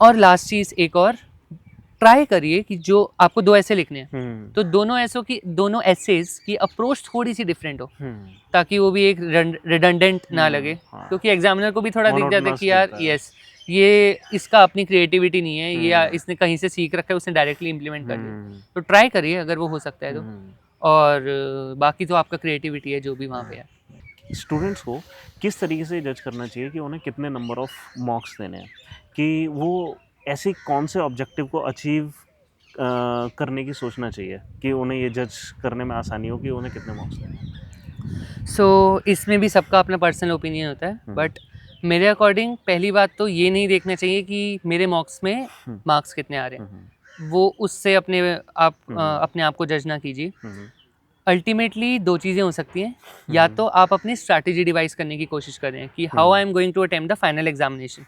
और लास्ट चीज़ एक और, ट्राई करिए कि जो आपको 2 ऐसे लिखने हैं तो दोनों ऐसेज की अप्रोच थोड़ी सी डिफरेंट हो, ताकि वो भी एक रिडंडेंट ना लगे। क्योंकि एग्जामिनर को भी थोड़ा दिख जाता है कि यार यस, ये इसका अपनी क्रिएटिविटी नहीं है, ये इसने कहीं से सीख रखा है, उसने डायरेक्टली इम्प्लीमेंट कर दिया। तो ट्राई करिए अगर वो हो सकता है तो, और बाकी तो आपका क्रिएटिविटी है जो भी वहाँ पे है। स्टूडेंट्स को किस तरीके से जज करना चाहिए कि उन्हें कितने नंबर ऑफ मार्क्स देने हैं, कि वो ऐसे कौन से ऑब्जेक्टिव को अचीव करने की सोचना चाहिए कि उन्हें ये जज करने में आसानी हो कि उन्हें कितने मार्क्स देने हैं? सो इसमें भी सबका अपना पर्सनल ओपिनियन होता है, बट मेरे अकॉर्डिंग पहली बात तो ये नहीं देखना चाहिए कि मेरे मार्क्स में मार्क्स कितने आ रहे हैं, वो उससे अपने आप को जज ना कीजिए। अल्टीमेटली 2 चीज़ें हो सकती हैं, या तो आप अपनी स्ट्रैटेजी डिवाइस करने की कोशिश कर रहे हैं कि how I am going to attempt the final examination,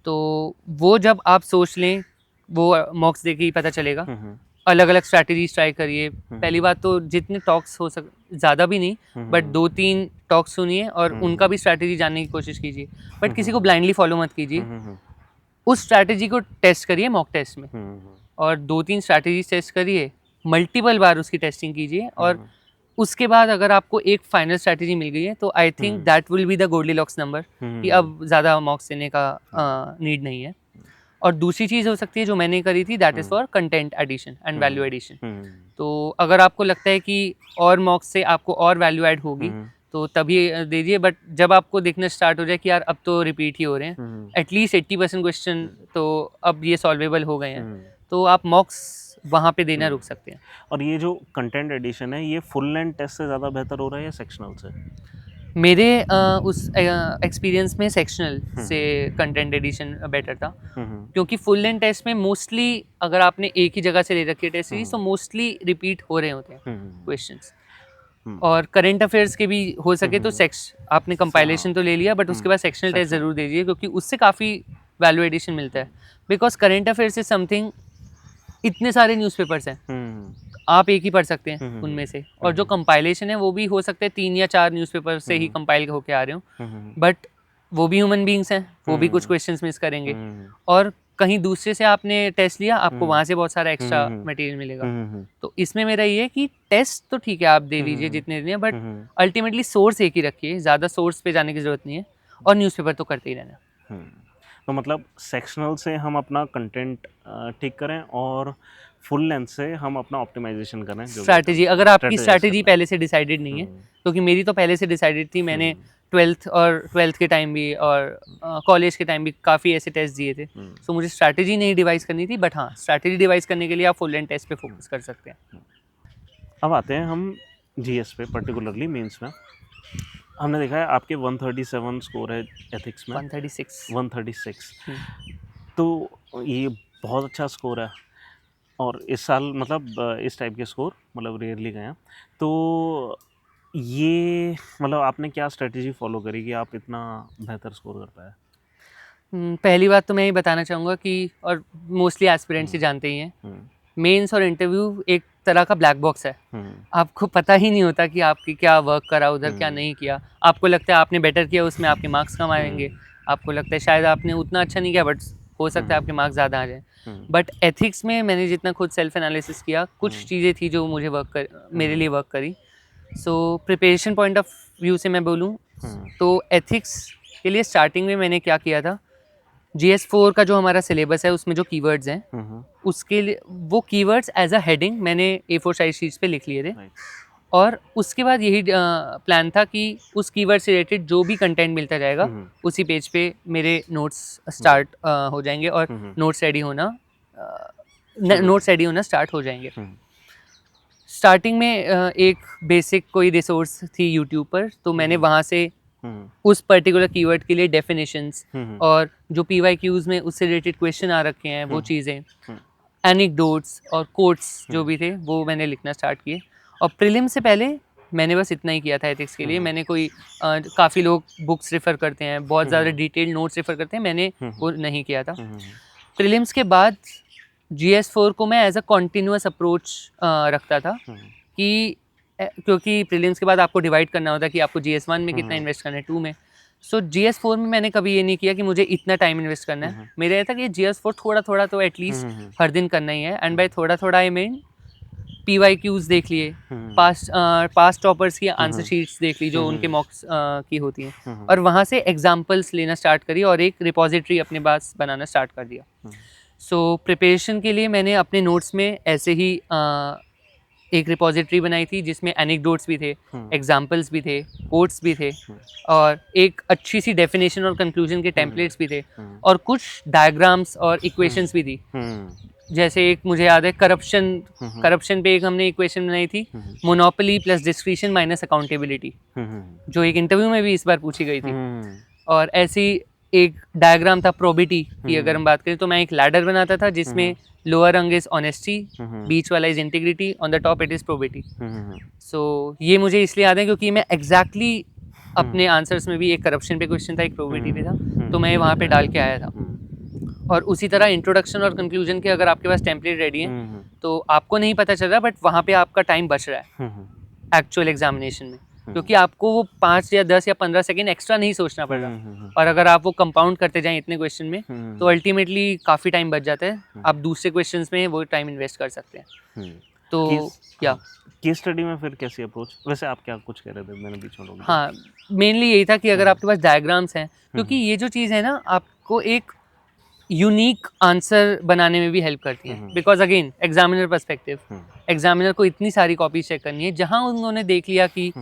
तो वो जब आप सोच लें वो मार्क्स देख के ही पता चलेगा। अलग अलग स्ट्रैटेजीज ट्राई करिए। पहली बात तो जितने टॉक्स हो सक, ज़्यादा भी नहीं बट 2-3 टॉक्स सुनिए और उनका भी स्ट्रैटेजी जानने की कोशिश कीजिए, बट किसी को ब्लाइंडली फॉलो मत कीजिए। उस स्ट्रैटेजी को टेस्ट करिए मॉक टेस्ट में, और 2-3 स्ट्रैटेजी टेस्ट करिए, मल्टीपल बार उसकी टेस्टिंग कीजिए, और उसके बाद अगर आपको एक फाइनल स्ट्रैटेजी मिल गई है तो I think that will be the Goldilocks number, कि अब ज़्यादा मॉक्स देने का नीड नहीं है। और दूसरी चीज़ हो सकती है जो मैंने करी थी, that is for content addition and value addition. तो अगर आपको लगता है कि और मॉक्स से आपको और वैल्यू ऐड होगी, तो तभी दीजिए, बट जब आपको दिखना स्टार्ट हो जाए कि यार अब तो रिपीट ही हो रहे हैं, एटलीस्ट 80% क्वेश्चन तो अब ये सॉल्वेबल हो गए हैं, तो आप मॉक्स वहाँ पे देना रुक सकते हैं। और ये जो कंटेंट एडिशन है ये फुल लेंथ टेस्ट से ज़्यादा बेहतर हो रहा है या सेक्शनल से? मेरे उस एक्सपीरियंस में सेक्शनल से कंटेंट एडिशन बेटर था, क्योंकि फुल लेंथ टेस्ट में मोस्टली अगर आपने एक ही जगह से ले रखी है टेस्ट सीरीज तो मोस्टली रिपीट हो रहे होते हैं क्वेश्चंस। और करंट अफेयर्स के भी हो सके तो आपने कंपाइलेशन तो ले लिया, बट उसके बाद सेक्शनल टेस्ट ज़रूर दीजिए, क्योंकि उससे काफ़ी वैल्यू एडिशन मिलता है। Because current affairs is something, इतने सारे न्यूज़पेपर्स हैं, आप एक ही पढ़ सकते हैं उनमें से, और जो कंपाइलेशन है वो भी हो सकता है 3 या 4 न्यूज़पेपर से ही कंपाइल होके आ रहे हो, बट वो भी ह्यूमन बींग्स हैं, वो भी कुछ क्वेश्चंस मिस करेंगे, और कहीं दूसरे से आपने टेस्ट लिया, आपको वहाँ से बहुत सारा एक्स्ट्रा मटेरियल मिलेगा। तो इसमें मेरा ये है कि टेस्ट तो ठीक है आप दे लीजिए जितने देने, बट अल्टीमेटली सोर्स एक ही रखिए, ज़्यादा सोर्स पे जाने की ज़रूरत नहीं है, और न्यूज़पेपर तो करते ही रहना। तो मतलब सेक्शनल से हम अपना कंटेंट ठीक करें और फुल लेंथ से हम अपना ऑप्टिमाइजेशन करें। स्ट्रैटेजी, अगर आपकी स्ट्रैटेजी पहले से डिसाइडेड नहीं है, क्योंकि मेरी तो पहले से डिसाइडेड थी, मैंने 12th के टाइम भी और कॉलेज के टाइम भी काफ़ी ऐसे टेस्ट दिए थे, सो मुझे स्ट्रैटेजी नहीं डिवाइस करनी थी, बट हाँ स्ट्रैटेजी डिवाइस करने के लिए आप फुल लेंथ टेस्ट पे फोकस कर सकते हैं। अब आते हैं हम जीएस पे, पर्टिकुलरली मेंस में। हमने देखा है आपके 137 स्कोर है एथिक्स में। 136 तो ये बहुत अच्छा स्कोर है, और इस साल मतलब इस टाइप के स्कोर मतलब रेयरली गए हैं। तो ये मतलब आपने क्या स्ट्रेटजी फॉलो करी कि आप इतना बेहतर स्कोर कर पाए? पहली बात तो मैं ये बताना चाहूँगा कि, और मोस्टली एस्पिरेंट्स ही जानते ही हैं, मेंस और इंटरव्यू एक तरह का ब्लैक बॉक्स है। आपको पता ही नहीं होता कि आपकी क्या वर्क करा उधर, क्या नहीं किया। आपको लगता है आपने बेटर किया, उसमें आपके मार्क्स कम आएंगे, आपको लगता है शायद आपने उतना अच्छा नहीं किया, बट हो सकता है आपके मार्क्स ज़्यादा आ जाए। बट एथिक्स में मैंने जितना खुद सेल्फ एनालिसिस किया, कुछ चीज़ें थी जो मुझे मेरे लिए वर्क करी। So preparation point of view से मैं बोलूँ तो एथिक्स के लिए स्टार्टिंग में मैंने क्या किया था, GS4 का जो हमारा सिलेबस है उसमें जो कीवर्ड्स हैं, उसके लिए वो कीवर्ड्स एज अ हेडिंग मैंने A4 साइज शीट्स पे लिख लिए थे, और उसके बाद यही प्लान था कि उस कीवर्ड से रिलेटेड जो भी कंटेंट मिलता जाएगा उसी पेज पे मेरे नोट्स स्टार्ट हो जाएंगे, और नोट्स रेडी होना स्टार्ट हो जाएंगे। स्टार्टिंग में एक बेसिक कोई रिसोर्स थी यूट्यूब पर, तो मैंने वहाँ से उस पर्टिकुलर कीवर्ड के लिए डेफिनेशंस और जो PYQs में उससे रिलेटेड क्वेश्चन आ रखे हैं वो चीज़ें, एनेक्डोट्स और कोट्स जो भी थे वो मैंने लिखना स्टार्ट किए। और प्रीलिम से पहले मैंने बस इतना ही किया था एथिक्स के लिए। मैंने कोई काफ़ी लोग बुक्स रेफ़र करते हैं, बहुत ज़्यादा डिटेल्ड नोट्स रेफ़र करते हैं, मैंने वो नहीं किया था। प्रीलिम्स के बाद GS4 को मैं एज अ कॉन्टीन्यूअस अप्रोच रखता था, कि क्योंकि प्रीलिम्स के बाद आपको डिवाइड करना होता है कि आपको GS1 में कितना इन्वेस्ट करना है, 2 में। सो GS4 में मैंने कभी ये नहीं किया कि मुझे इतना टाइम इन्वेस्ट करना है। मेरा ये था कि GS4 थोड़ा थोड़ा तो एटलीस्ट हर दिन करना ही है, एंड बाय थोड़ा थोड़ा आई मीन PYQs देख लिए, पास्ट टॉपर्स की आंसर शीट्स देख ली जो उनके मॉक्स की होती हैं, और वहाँ से एग्जाम्पल्स लेना स्टार्ट करी और एक रिपोजिटरी अपने पास बनाना स्टार्ट कर दिया। सो प्रिपरेशन के लिए मैंने अपने नोट्स में ऐसे ही एक रिपोजिटरी बनाई थी जिसमें एनेक्डोट्स भी थे, एग्जाम्पल्स भी थे, कोट्स भी थे, और एक अच्छी सी डेफिनेशन और कंक्लूजन के टेम्पलेट्स भी थे, और कुछ डायग्राम्स और इक्वेशंस भी थी। जैसे एक मुझे याद है करप्शन पे एक हमने इक्वेशन बनाई थी, monopoly plus discretion minus accountability, जो एक इंटरव्यू में भी इस बार पूछी गई थी। और ऐसी एक डायग्राम था प्रोबिटी की, अगर हम बात करें तो मैं एक लैडर बनाता था जिसमें लोअर रंग इज ऑनेस्टी, बीच वाला is integrity, on the top it is probity. So ये मुझे इसलिए याद है क्योंकि मैं एग्जैक्टली अपने आंसर्स में भी एक करप्शन पे क्वेश्चन था, एक प्रोबिटी पे था, तो मैं वहाँ पे डाल के आया था। और उसी तरह इंट्रोडक्शन और कंक्लूजन के अगर आपके पास टेम्पलेट रेडी है तो आपको नहीं पता चल रहा, बट वहाँ पे आपका टाइम बच रहा है एक्चुअल एग्जामिनेशन में, क्योंकि आपको वो 5 या 10 या 15 सेकेंड एक्स्ट्रा नहीं सोचना पड़ रहा। और अगर आप वो कंपाउंड करते जाएं इतने क्वेश्चन में तो अल्टीमेटली काफ़ी टाइम बच जाता है, आप दूसरे क्वेश्चंस में वो टाइम इन्वेस्ट कर सकते हैं। तो क्या केस स्टडी में फिर कैसी अप्रोच? वैसे आप क्या कुछ कह रहे थे, मैंने बीच में रोक दिया। हाँ, मेनली यही था कि अगर आपके पास डायग्राम्स हैं, क्योंकि ये जो चीज़ है ना आपको एक यूनिक आंसर बनाने में भी हेल्प करती है, because again examiner perspective, examiner को इतनी सारी कॉपी चेक करनी है, जहाँ उन्होंने देख लिया कि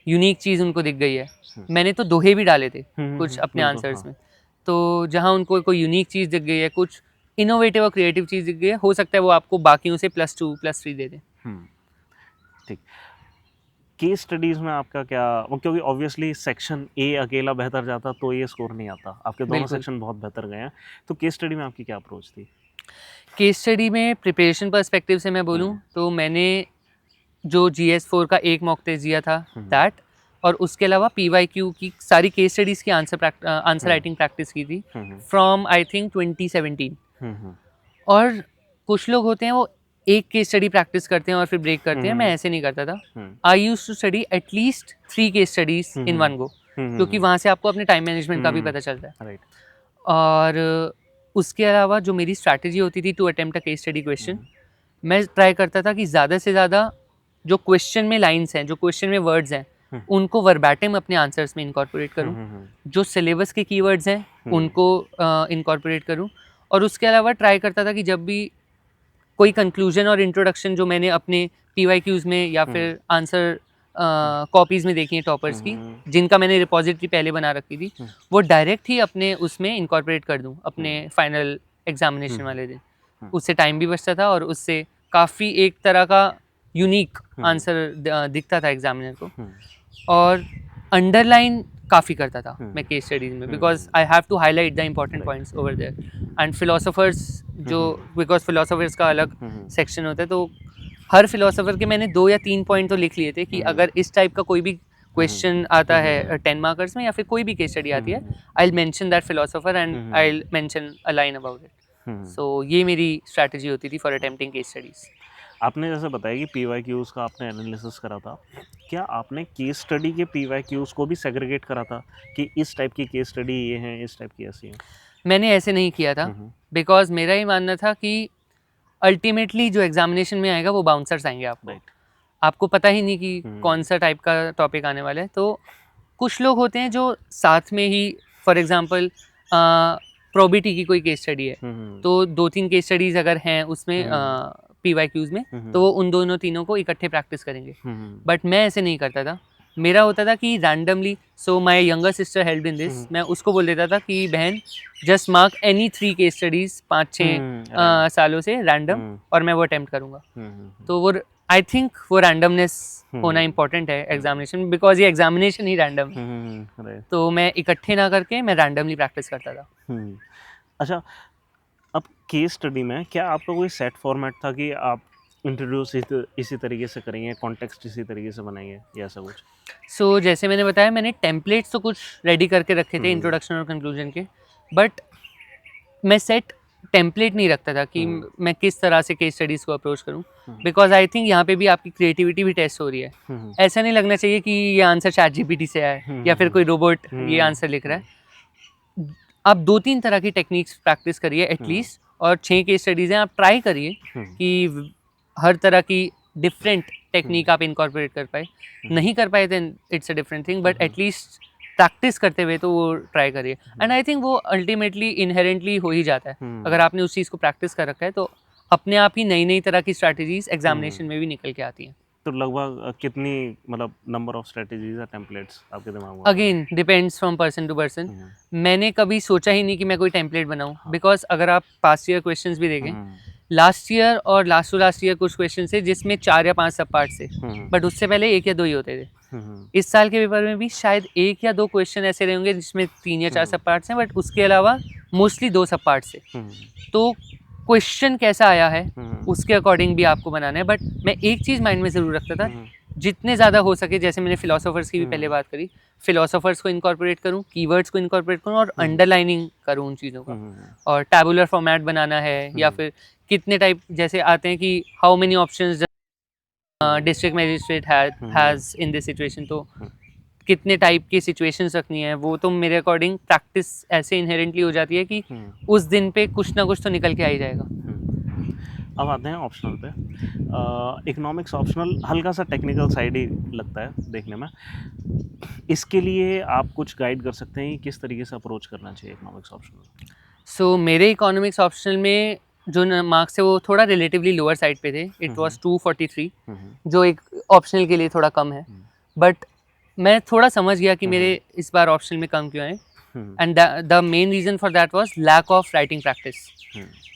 यूनिक चीज़ उनको दिख गई है। मैंने तो दोहे भी डाले थे कुछ अपने बिल्कुल, आंसर्स हाँ। में, तो जहाँ उनको कोई यूनिक चीज़ दिख गई है, कुछ इनोवेटिव और क्रिएटिव चीज़ दिख गई है, हो सकता है वो आपको बाकियों से +2 +3 दे दें। ठीक। केस स्टडीज़ में आपका क्या, वो क्योंकि ऑब्वियसली सेक्शन ए अकेला बेहतर जाता तो ये स्कोर नहीं आता, आपके दोनों बिल्कुल। सेक्शन बहुत बेहतर गए हैं, तो केस स्टडी में आपकी क्या अप्रोच थी? केस स्टडी में प्रिपरेशन पर्सपेक्टिव से मैं बोलूँ तो मैंने जो GS4 का एक मॉक टेस्ट दिया था दैट, और उसके अलावा PYQ की सारी केस स्टडीज़ की आंसर राइटिंग प्रैक्टिस की थी फ्रॉम आई थिंक 2017। और कुछ लोग होते हैं वो एक केस स्टडी प्रैक्टिस करते हैं और फिर ब्रेक करते हैं, मैं ऐसे नहीं करता था। I use to study at least 3 case studies in one go, क्योंकि वहाँ से आपको अपने टाइम मैनेजमेंट का भी पता चलता है। राइट। और उसके अलावा जो मेरी स्ट्रैटेजी होती थी to attempt a case study question, मैं ट्राई करता था कि ज़्यादा से ज़्यादा जो क्वेश्चन में लाइंस हैं, जो क्वेश्चन में वर्ड्स हैं, उनको वर्बैटिम अपने आंसर्स में इनकॉर्पोरेट करूं, जो सिलेबस के कीवर्ड्स हैं उनको इनकॉर्पोरेट करूं, और उसके अलावा ट्राई करता था कि जब भी कोई कंक्लूजन और इंट्रोडक्शन जो मैंने अपने PYQs में या फिर आंसर कॉपीज़ में देखी हैं टॉपर्स की, जिनका मैंने रिपॉजिटरी पहले बना रखी थी, वो डायरेक्ट ही अपने उसमें इनकॉर्पोरेट कर दूं अपने फाइनल एग्जामिनेशन वाले दिन। उससे टाइम भी बचता था और उससे काफ़ी एक तरह का यूनिक आंसर दिखता था एग्जामिनर को। और अंडरलाइन काफ़ी करता था मैं केस स्टडीज़ में, because I have to highlight the important points over there. And philosophers जो, बिकॉज फिलोसोफर्स का अलग सेक्शन होता है, तो हर फिलोसोफर के मैंने 2 या 3 पॉइंट तो लिख लिए थे कि अगर इस टाइप का कोई भी क्वेश्चन आता है 10 मार्कर्स में या फिर कोई भी केस स्टडी आती है, I will mention that philosopher and I will mention a line about it. So ये मेरी स्ट्रैटेजी होती थी फॉर अटेम्प्टिंग केस स्टडीज़। आपने जैसे बताया कि PYQs का आपने एनालिसिस करा था, क्या आपने केस स्टडी के PYQs को भी सेग्रीगेट करा था कि इस टाइप की केस स्टडी ये हैं, इस टाइप की ऐसी हैं? मैंने ऐसे नहीं किया था, बिकॉज मेरा ही मानना था कि अल्टीमेटली जो एग्जामिनेशन में आएगा वो बाउंसर्स आएंगे आपको। आपको पता ही नहीं कि कौन सा टाइप का टॉपिक आने वाला है। तो कुछ लोग होते हैं जो साथ में ही, फॉर एग्जांपल प्रोबिटी की कोई केस स्टडी है, तो 2-3 केस स्टडीज़ अगर हैं उसमें PYQs में, तो वो उन दोनों तीनों को इकट्ठे प्रैक्टिस करेंगे। बट मैं ऐसे नहीं करता था। मेरा होता था कि randomly, so my younger sister help in this, मैं उसको बोल देता था कि बहन just mark any 3 case studies 5-6 सालों से रैंडम, और मैं वो अटेम्प्ट करूँगा। तो वो आई थिंक वो रैंडमनेस होना इम्पॉर्टेंट है एग्जामिनेशन में, बिकॉज ये एग्जामिनेशन ही रैंडम है। तो मैं इकट्ठे ना करके मैं रैंडमली प्रैक्टिस करता था। अच्छा, अब केस स्टडी में क्या आपका कोई सेट फॉर्मेट था कि आप इंट्रोड्यूस इसी तरीके से करेंगे, कॉन्टेक्स्ट इसी तरीके से बनाएंगे या ऐसा कुछ? सो जैसे मैंने बताया, मैंने टेम्पलेट्स तो कुछ रेडी करके रखे थे इंट्रोडक्शन और कंक्लूजन के, बट मैं सेट टेम्पलेट नहीं रखता था कि मैं किस तरह से केस स्टडीज़ को अप्रोच करूं, बिकॉज आई थिंक यहाँ पे भी आपकी क्रिएटिविटी भी टेस्ट हो रही है। ऐसा नहीं लगना चाहिए कि ये आंसर ChatGPT से आया है या फिर कोई रोबोट ये आंसर लिख रहा है। आप 2-3 तरह की टेक्निक्स प्रैक्टिस करिए एटलीस्ट, और 6 केस स्टडीज़ हैं, आप ट्राई करिए कि हर तरह की डिफरेंट टेक्निक आप इनकॉर्पोरेट कर पाए। नहीं कर पाए then it's a different thing, but at least practice करते हुए तो वो ट्राई करिए। एंड आई थिंक वो अल्टीमेटली इनहेरेंटली हो ही जाता है। अगर आपने उस चीज़ को प्रैक्टिस कर रखा है तो अपने आप ही नई नई तरह की स्ट्रैटेजीज एग्जामिनेशन में भी निकल के आती हैं। तो लगभग कितनी, मतलब नंबर ऑफ स्ट्रेटजीज या टेम्पलेट्स आपके दिमाग में? Again depends from person to person. मैंने कभी सोचा ही नहीं कि मैं कोई टेम्पलेट बनाऊं, बिकॉज अगर आप पास्ट ईयर क्वेश्चंस भी देखें, लास्ट ईयर और लास्ट टू लास्ट ईयर कुछ क्वेश्चन थे जिसमें 4 या 5 सब पार्ट थे, बट उससे पहले 1 या 2 ही होते थे। इस साल के पेपर में भी शायद 1 या 2 क्वेश्चन ऐसे रहेंगे जिसमें 3 या 4 सब पार्ट्स हैं, बट उसके अलावा मोस्टली 2 सब पार्ट्स थे। तो क्वेश्चन कैसा आया है उसके अकॉर्डिंग भी आपको बनाना है। बट मैं एक चीज़ माइंड में ज़रूर रखता था, जितने ज़्यादा हो सके, जैसे मैंने फिलोसोफर्स की भी पहले बात करी, फिलोसोफर्स को इनकॉर्पोरेट करूँ, कीवर्ड्स को इनकॉर्पोरेट करूँ और अंडरलाइनिंग करूँ उन चीज़ों का। और टैबुलर फॉर्मेट बनाना है, या फिर कितने टाइप जैसे आते हैं कि how many options district magistrate has in this situation, तो कितने टाइप की सिचुएशंस रखनी है, वो तो मेरे अकॉर्डिंग प्रैक्टिस ऐसे इनहेरेंटली हो जाती है कि उस दिन पे कुछ ना कुछ तो निकल के आ ही जाएगा। अब आते हैं ऑप्शनल पे। इकोनॉमिक्स ऑप्शनल हल्का सा टेक्निकल साइड ही लगता है देखने में। इसके लिए आप कुछ गाइड कर सकते हैं कि किस तरीके से अप्रोच करना चाहिए इकोनॉमिक्स ऑप्शनल? सो मेरे इकोनॉमिक्स ऑप्शनल में जो मार्क्स है वो थोड़ा रिलेटिवली लोअर साइड पे थे। इट वाज 243, जो एक ऑप्शनल के लिए थोड़ा कम है। बट मैं थोड़ा समझ गया कि मेरे इस बार ऑप्शनल में कम क्यों आए, and the main reason for that was lack of writing practice.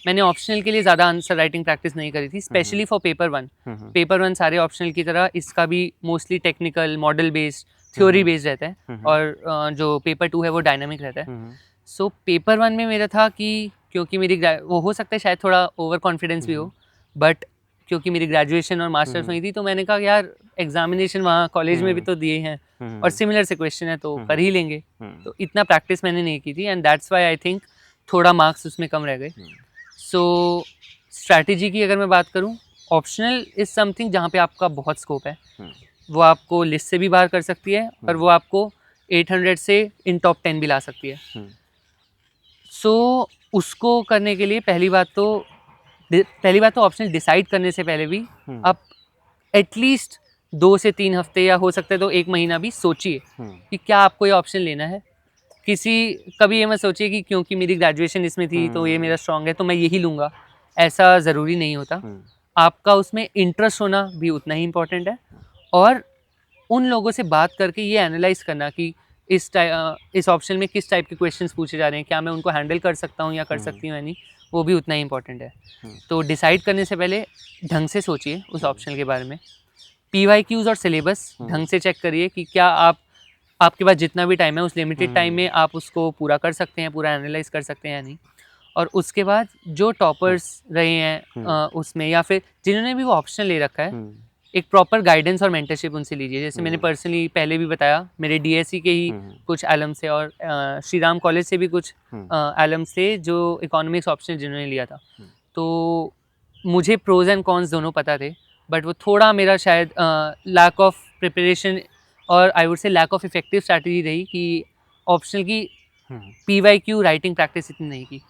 मैंने ऑप्शनल के लिए ज़्यादा आंसर राइटिंग प्रैक्टिस नहीं करी थी, specially for paper one. Paper one सारे ऑप्शनल की तरह इसका भी mostly technical, model based, theory based रहता है, और जो पेपर टू है वो डायनामिक रहता है। सो पेपर वन में मेरा था कि क्योंकि मेरी वो हो सकता है शायद थोड़ा ओवर कॉन्फिडेंस भी हो, बट क्योंकि मेरी ग्रेजुएशन और मास्टर्स हुई थी तो मैंने कहा यार एग्जामिनेशन वहाँ कॉलेज में भी तो दिए हैं और सिमिलर से क्वेश्चन है तो कर ही लेंगे। तो इतना प्रैक्टिस मैंने नहीं की थी, and that's why I think थोड़ा मार्क्स उसमें कम रह गए। सो स्ट्रैटेजी की अगर मैं बात करूँ, ऑप्शनल इज समथिंग जहाँ पे आपका बहुत स्कोप है। वो आपको लिस्ट से भी बाहर कर सकती है और वो आपको 800 से इन टॉप 10 भी ला सकती है। सो उसको करने के लिए पहली बात तो ऑप्शनल डिसाइड करने से पहले भी आप एटलीस्ट 2 से 3 हफ्ते या हो सकता है तो 1 महीना भी सोचिए कि क्या आपको ये ऑप्शन लेना है। कभी ये मत सोचिए कि क्योंकि मेरी ग्रेजुएशन इसमें थी तो ये मेरा स्ट्रॉन्ग है तो मैं यही लूँगा, ऐसा ज़रूरी नहीं होता। आपका उसमें इंटरेस्ट होना भी उतना ही इम्पोर्टेंट है, और उन लोगों से बात करके ये एनालाइज करना कि इस ऑप्शन में किस टाइप के क्वेश्चंस पूछे जा रहे हैं, क्या मैं उनको हैंडल कर सकता हूँ या कर सकती हूँ या नहीं, वो भी उतना ही इम्पोर्टेंट है। तो डिसाइड करने से पहले ढंग से सोचिए उस ऑप्शन के बारे में। PYQs और सिलेबस ढंग से चेक करिए कि क्या आपके पास जितना भी टाइम है उस लिमिटेड टाइम में आप उसको पूरा कर सकते हैं, पूरा एनालाइज कर सकते हैं या नहीं। और उसके बाद जो टॉपर्स रहे हैं उसमें, या फिर जिन्होंने भी वो ऑप्शन ले रखा है, एक प्रॉपर गाइडेंस और मेंटरशिप उनसे लीजिए। जैसे मैंने पर्सनली पहले भी बताया, मेरे DSE के ही कुछ एलम्स थे और श्री राम कॉलेज से भी कुछ एलम्स थे जो इकोनॉमिक्स ऑप्शन जिन्होंने लिया था। तो मुझे प्रोज एंड कॉन्स दोनों पता थे, बट वो थोड़ा मेरा शायद लैक ऑफ प्रिपरेशन और I would say lack of effective strategy रही कि ऑप्शनल की PYQ राइटिंग प्रैक्टिस इतनी नहीं की।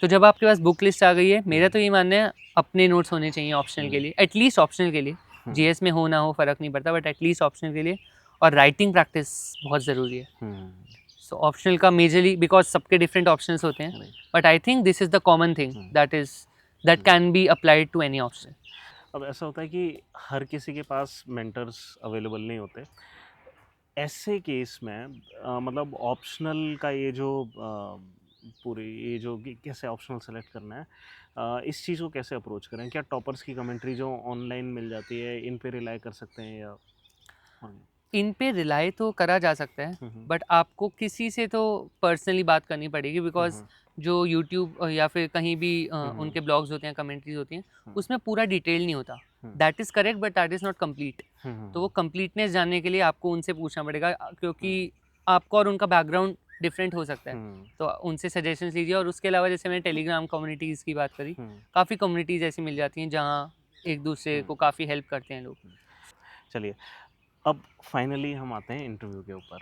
तो जब आपके पास बुक लिस्ट आ गई है, मेरा तो ये मानना है अपने नोट्स होने चाहिए ऑप्शनल के लिए, एटलीस्ट ऑप्शनल के लिए। GS में हो ना हो फ़र्क नहीं पड़ता, बट एटलीस्ट ऑप्शनल के लिए, और राइटिंग प्रैक्टिस बहुत ज़रूरी है। सो ऑप्शनल का मेजरली बिकॉज सबके डिफरेंट ऑप्शंस होते हैं, but I think this is the common thing that can be applied to any option. अब ऐसा होता है कि हर किसी के पास मेंटर्स अवेलेबल नहीं होते। ऐसे केस में मतलब ऑप्शनल का ये जो पूरी ये जो कि कैसे ऑप्शनल सेलेक्ट करना है, इस चीज़ को कैसे अप्रोच करें? क्या टॉपर्स की कमेंट्री जो ऑनलाइन मिल जाती है, इन पे रिलाय कर सकते हैं या इन पे रिलाई तो करा जा सकता है, बट आपको किसी से तो पर्सनली बात करनी पड़ेगी, बिकॉज जो यूट्यूब या फिर कहीं भी उनके ब्लॉग्स होते हैं, कमेंट्रीज होती हैं, उसमें पूरा डिटेल नहीं होता। That is correct but that is not complete. तो वो कंप्लीटनेस जानने के लिए आपको उनसे पूछना पड़ेगा, क्योंकि आपका और उनका बैकग्राउंड डिफरेंट हो सकता है। तो उनसे सजेशंस लीजिए। और उसके अलावा जैसे मैंने टेलीग्राम कम्युनिटीज़ की बात करी, काफ़ी कम्युनिटीज़ ऐसी मिल जाती हैं जहाँ एक दूसरे को काफ़ी हेल्प करते हैं लोग। चलिए, अब फाइनली हम आते हैं इंटरव्यू के ऊपर।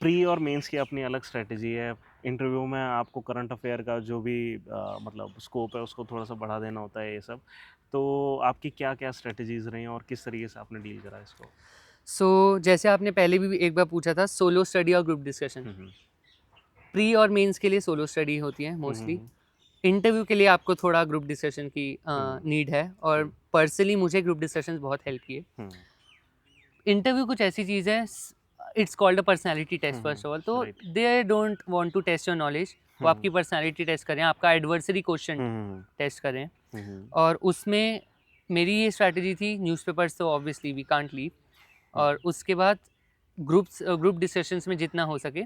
प्री और मेंस की अपनी अलग स्ट्रेटजी है। इंटरव्यू में आपको करंट अफेयर का जो भी मतलब स्कोप है उसको थोड़ा सा बढ़ा देना होता है ये सब। तो आपकी क्या क्या स्ट्रेटजीज रही हैं और किस तरीके से आपने डील करा इसको? सो जैसे आपने पहले भी एक बार पूछा था, सोलो स्टडी और ग्रुप डिस्कशन। प्री और मेंस के लिए सोलो स्टडी होती है मोस्टली। इंटरव्यू के लिए आपको थोड़ा ग्रुप डिस्कशन की नीड है, और पर्सनली मुझे ग्रुप डिस्कशन बहुत हेल्प किए। इंटरव्यू कुछ ऐसी चीज़ है, it's called a personality test first of all. तो they don't want to test your knowledge, वो आपकी पर्सनैलिटी टेस्ट करें, आपका एडवर्सरी क्वेश्चन टेस्ट करें। और उसमें मेरी ये स्ट्रैटेजी थी, न्यूज़पेपर्स तो ऑब्वियसली वी कांट लीव, और उसके बाद ग्रुप डिस्कशंस में जितना हो सके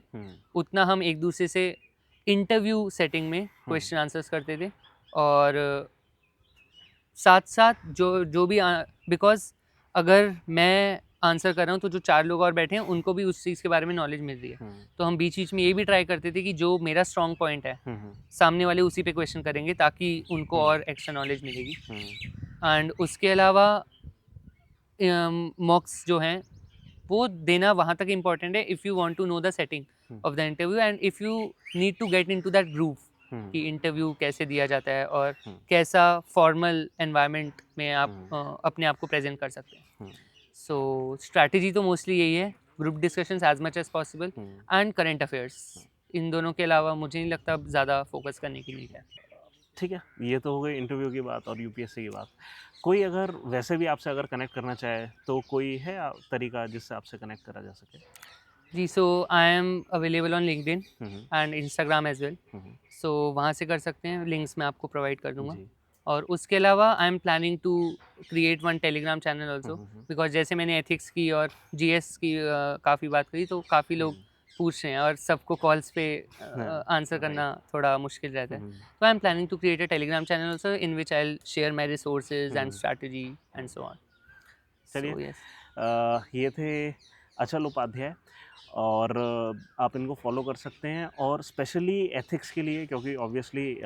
उतना हम एक दूसरे से इंटरव्यू सेटिंग में क्वेश्चन आंसर्स करते थे। और साथ साथ जो भी बिकॉज अगर मैं आंसर कर रहा हूँ तो जो 4 लोग और बैठे हैं उनको भी उस चीज़ के बारे में नॉलेज मिल रही है। तो हम बीच बीच में ये भी ट्राई करते थे कि जो मेरा स्ट्रॉन्ग पॉइंट है सामने वाले उसी पे क्वेश्चन करेंगे ताकि उनको और एक्स्ट्रा नॉलेज मिलेगी। एंड उसके अलावा मॉक्स जो हैं वो देना वहाँ तक इम्पॉर्टेंट है if you want to know the setting of the interview, and if you need to get into that groove कि इंटरव्यू कैसे दिया जाता है और कैसा फॉर्मल एनवायरनमेंट में आप अपने आप को प्रेजेंट कर सकते हैं। सो स्ट्रैटेजी तो मोस्टली यही है, group discussions as much as possible and current affairs. इन दोनों के अलावा मुझे नहीं लगता ज़्यादा फोकस करने की नीड है। ठीक है, ये तो हो गई इंटरव्यू की बात और यूपीएससी की बात। कोई अगर वैसे भी आपसे अगर कनेक्ट करना चाहे तो कोई है तरीका जिससे आपसे कनेक्ट करा जा सके? जी, so I am available on LinkedIn hmm, and Instagram as well. Hmm, so वहाँ से कर सकते हैं, लिंक्स मैं आपको प्रोवाइड कर दूंगा। जी। और उसके अलावा I am planning to create one Telegram channel also, hmm, because जैसे मैंने एथिक्स की और जीएस की काफ़ी बात करी, तो काफ़ी लोग पूछ रहे हैं और सबको कॉल्स पे आंसर करना थोड़ा मुश्किल रहता है। तो I am planning to create a Telegram channel also, in which I share my resources and strategy and so on. चलिए, सो यस। ये थे अचल उपाध्याय और आप इनको फॉलो कर सकते हैं और स्पेशली एथिक्स के लिए, क्योंकि ऑब्वियसली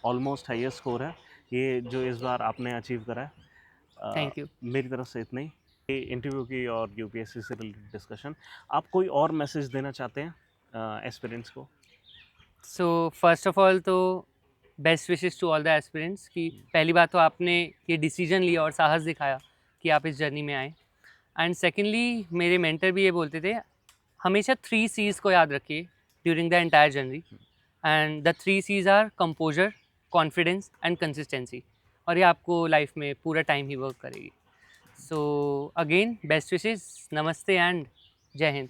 ऑलमोस्ट हाईएस्ट स्कोर है ये जो इस बार आपने अचीव करा है। Thank you. मेरी तरफ से इतना ही, ये इंटरव्यू की और यूपीएससी से रिलेटेड डिस्कशन। आप कोई और मैसेज देना चाहते हैं एस्पिरेंट्स को? सो फर्स्ट ऑफ ऑल तो best wishes to all the aspirants कि पहली बात तो आपने ये डिसीजन लिया और साहस दिखाया कि आप इस जर्नी में आए। एंड सेकेंडली मेरे मेंटर भी ये बोलते थे, हमेशा 3 C's को याद रखिए during the entire journey, and the 3 C's are composure, confidence and consistency. और ये आपको लाइफ में पूरा टाइम ही वर्क करेगी। सो अगेन बेस्ट विशेस, नमस्ते एंड जय हिंद।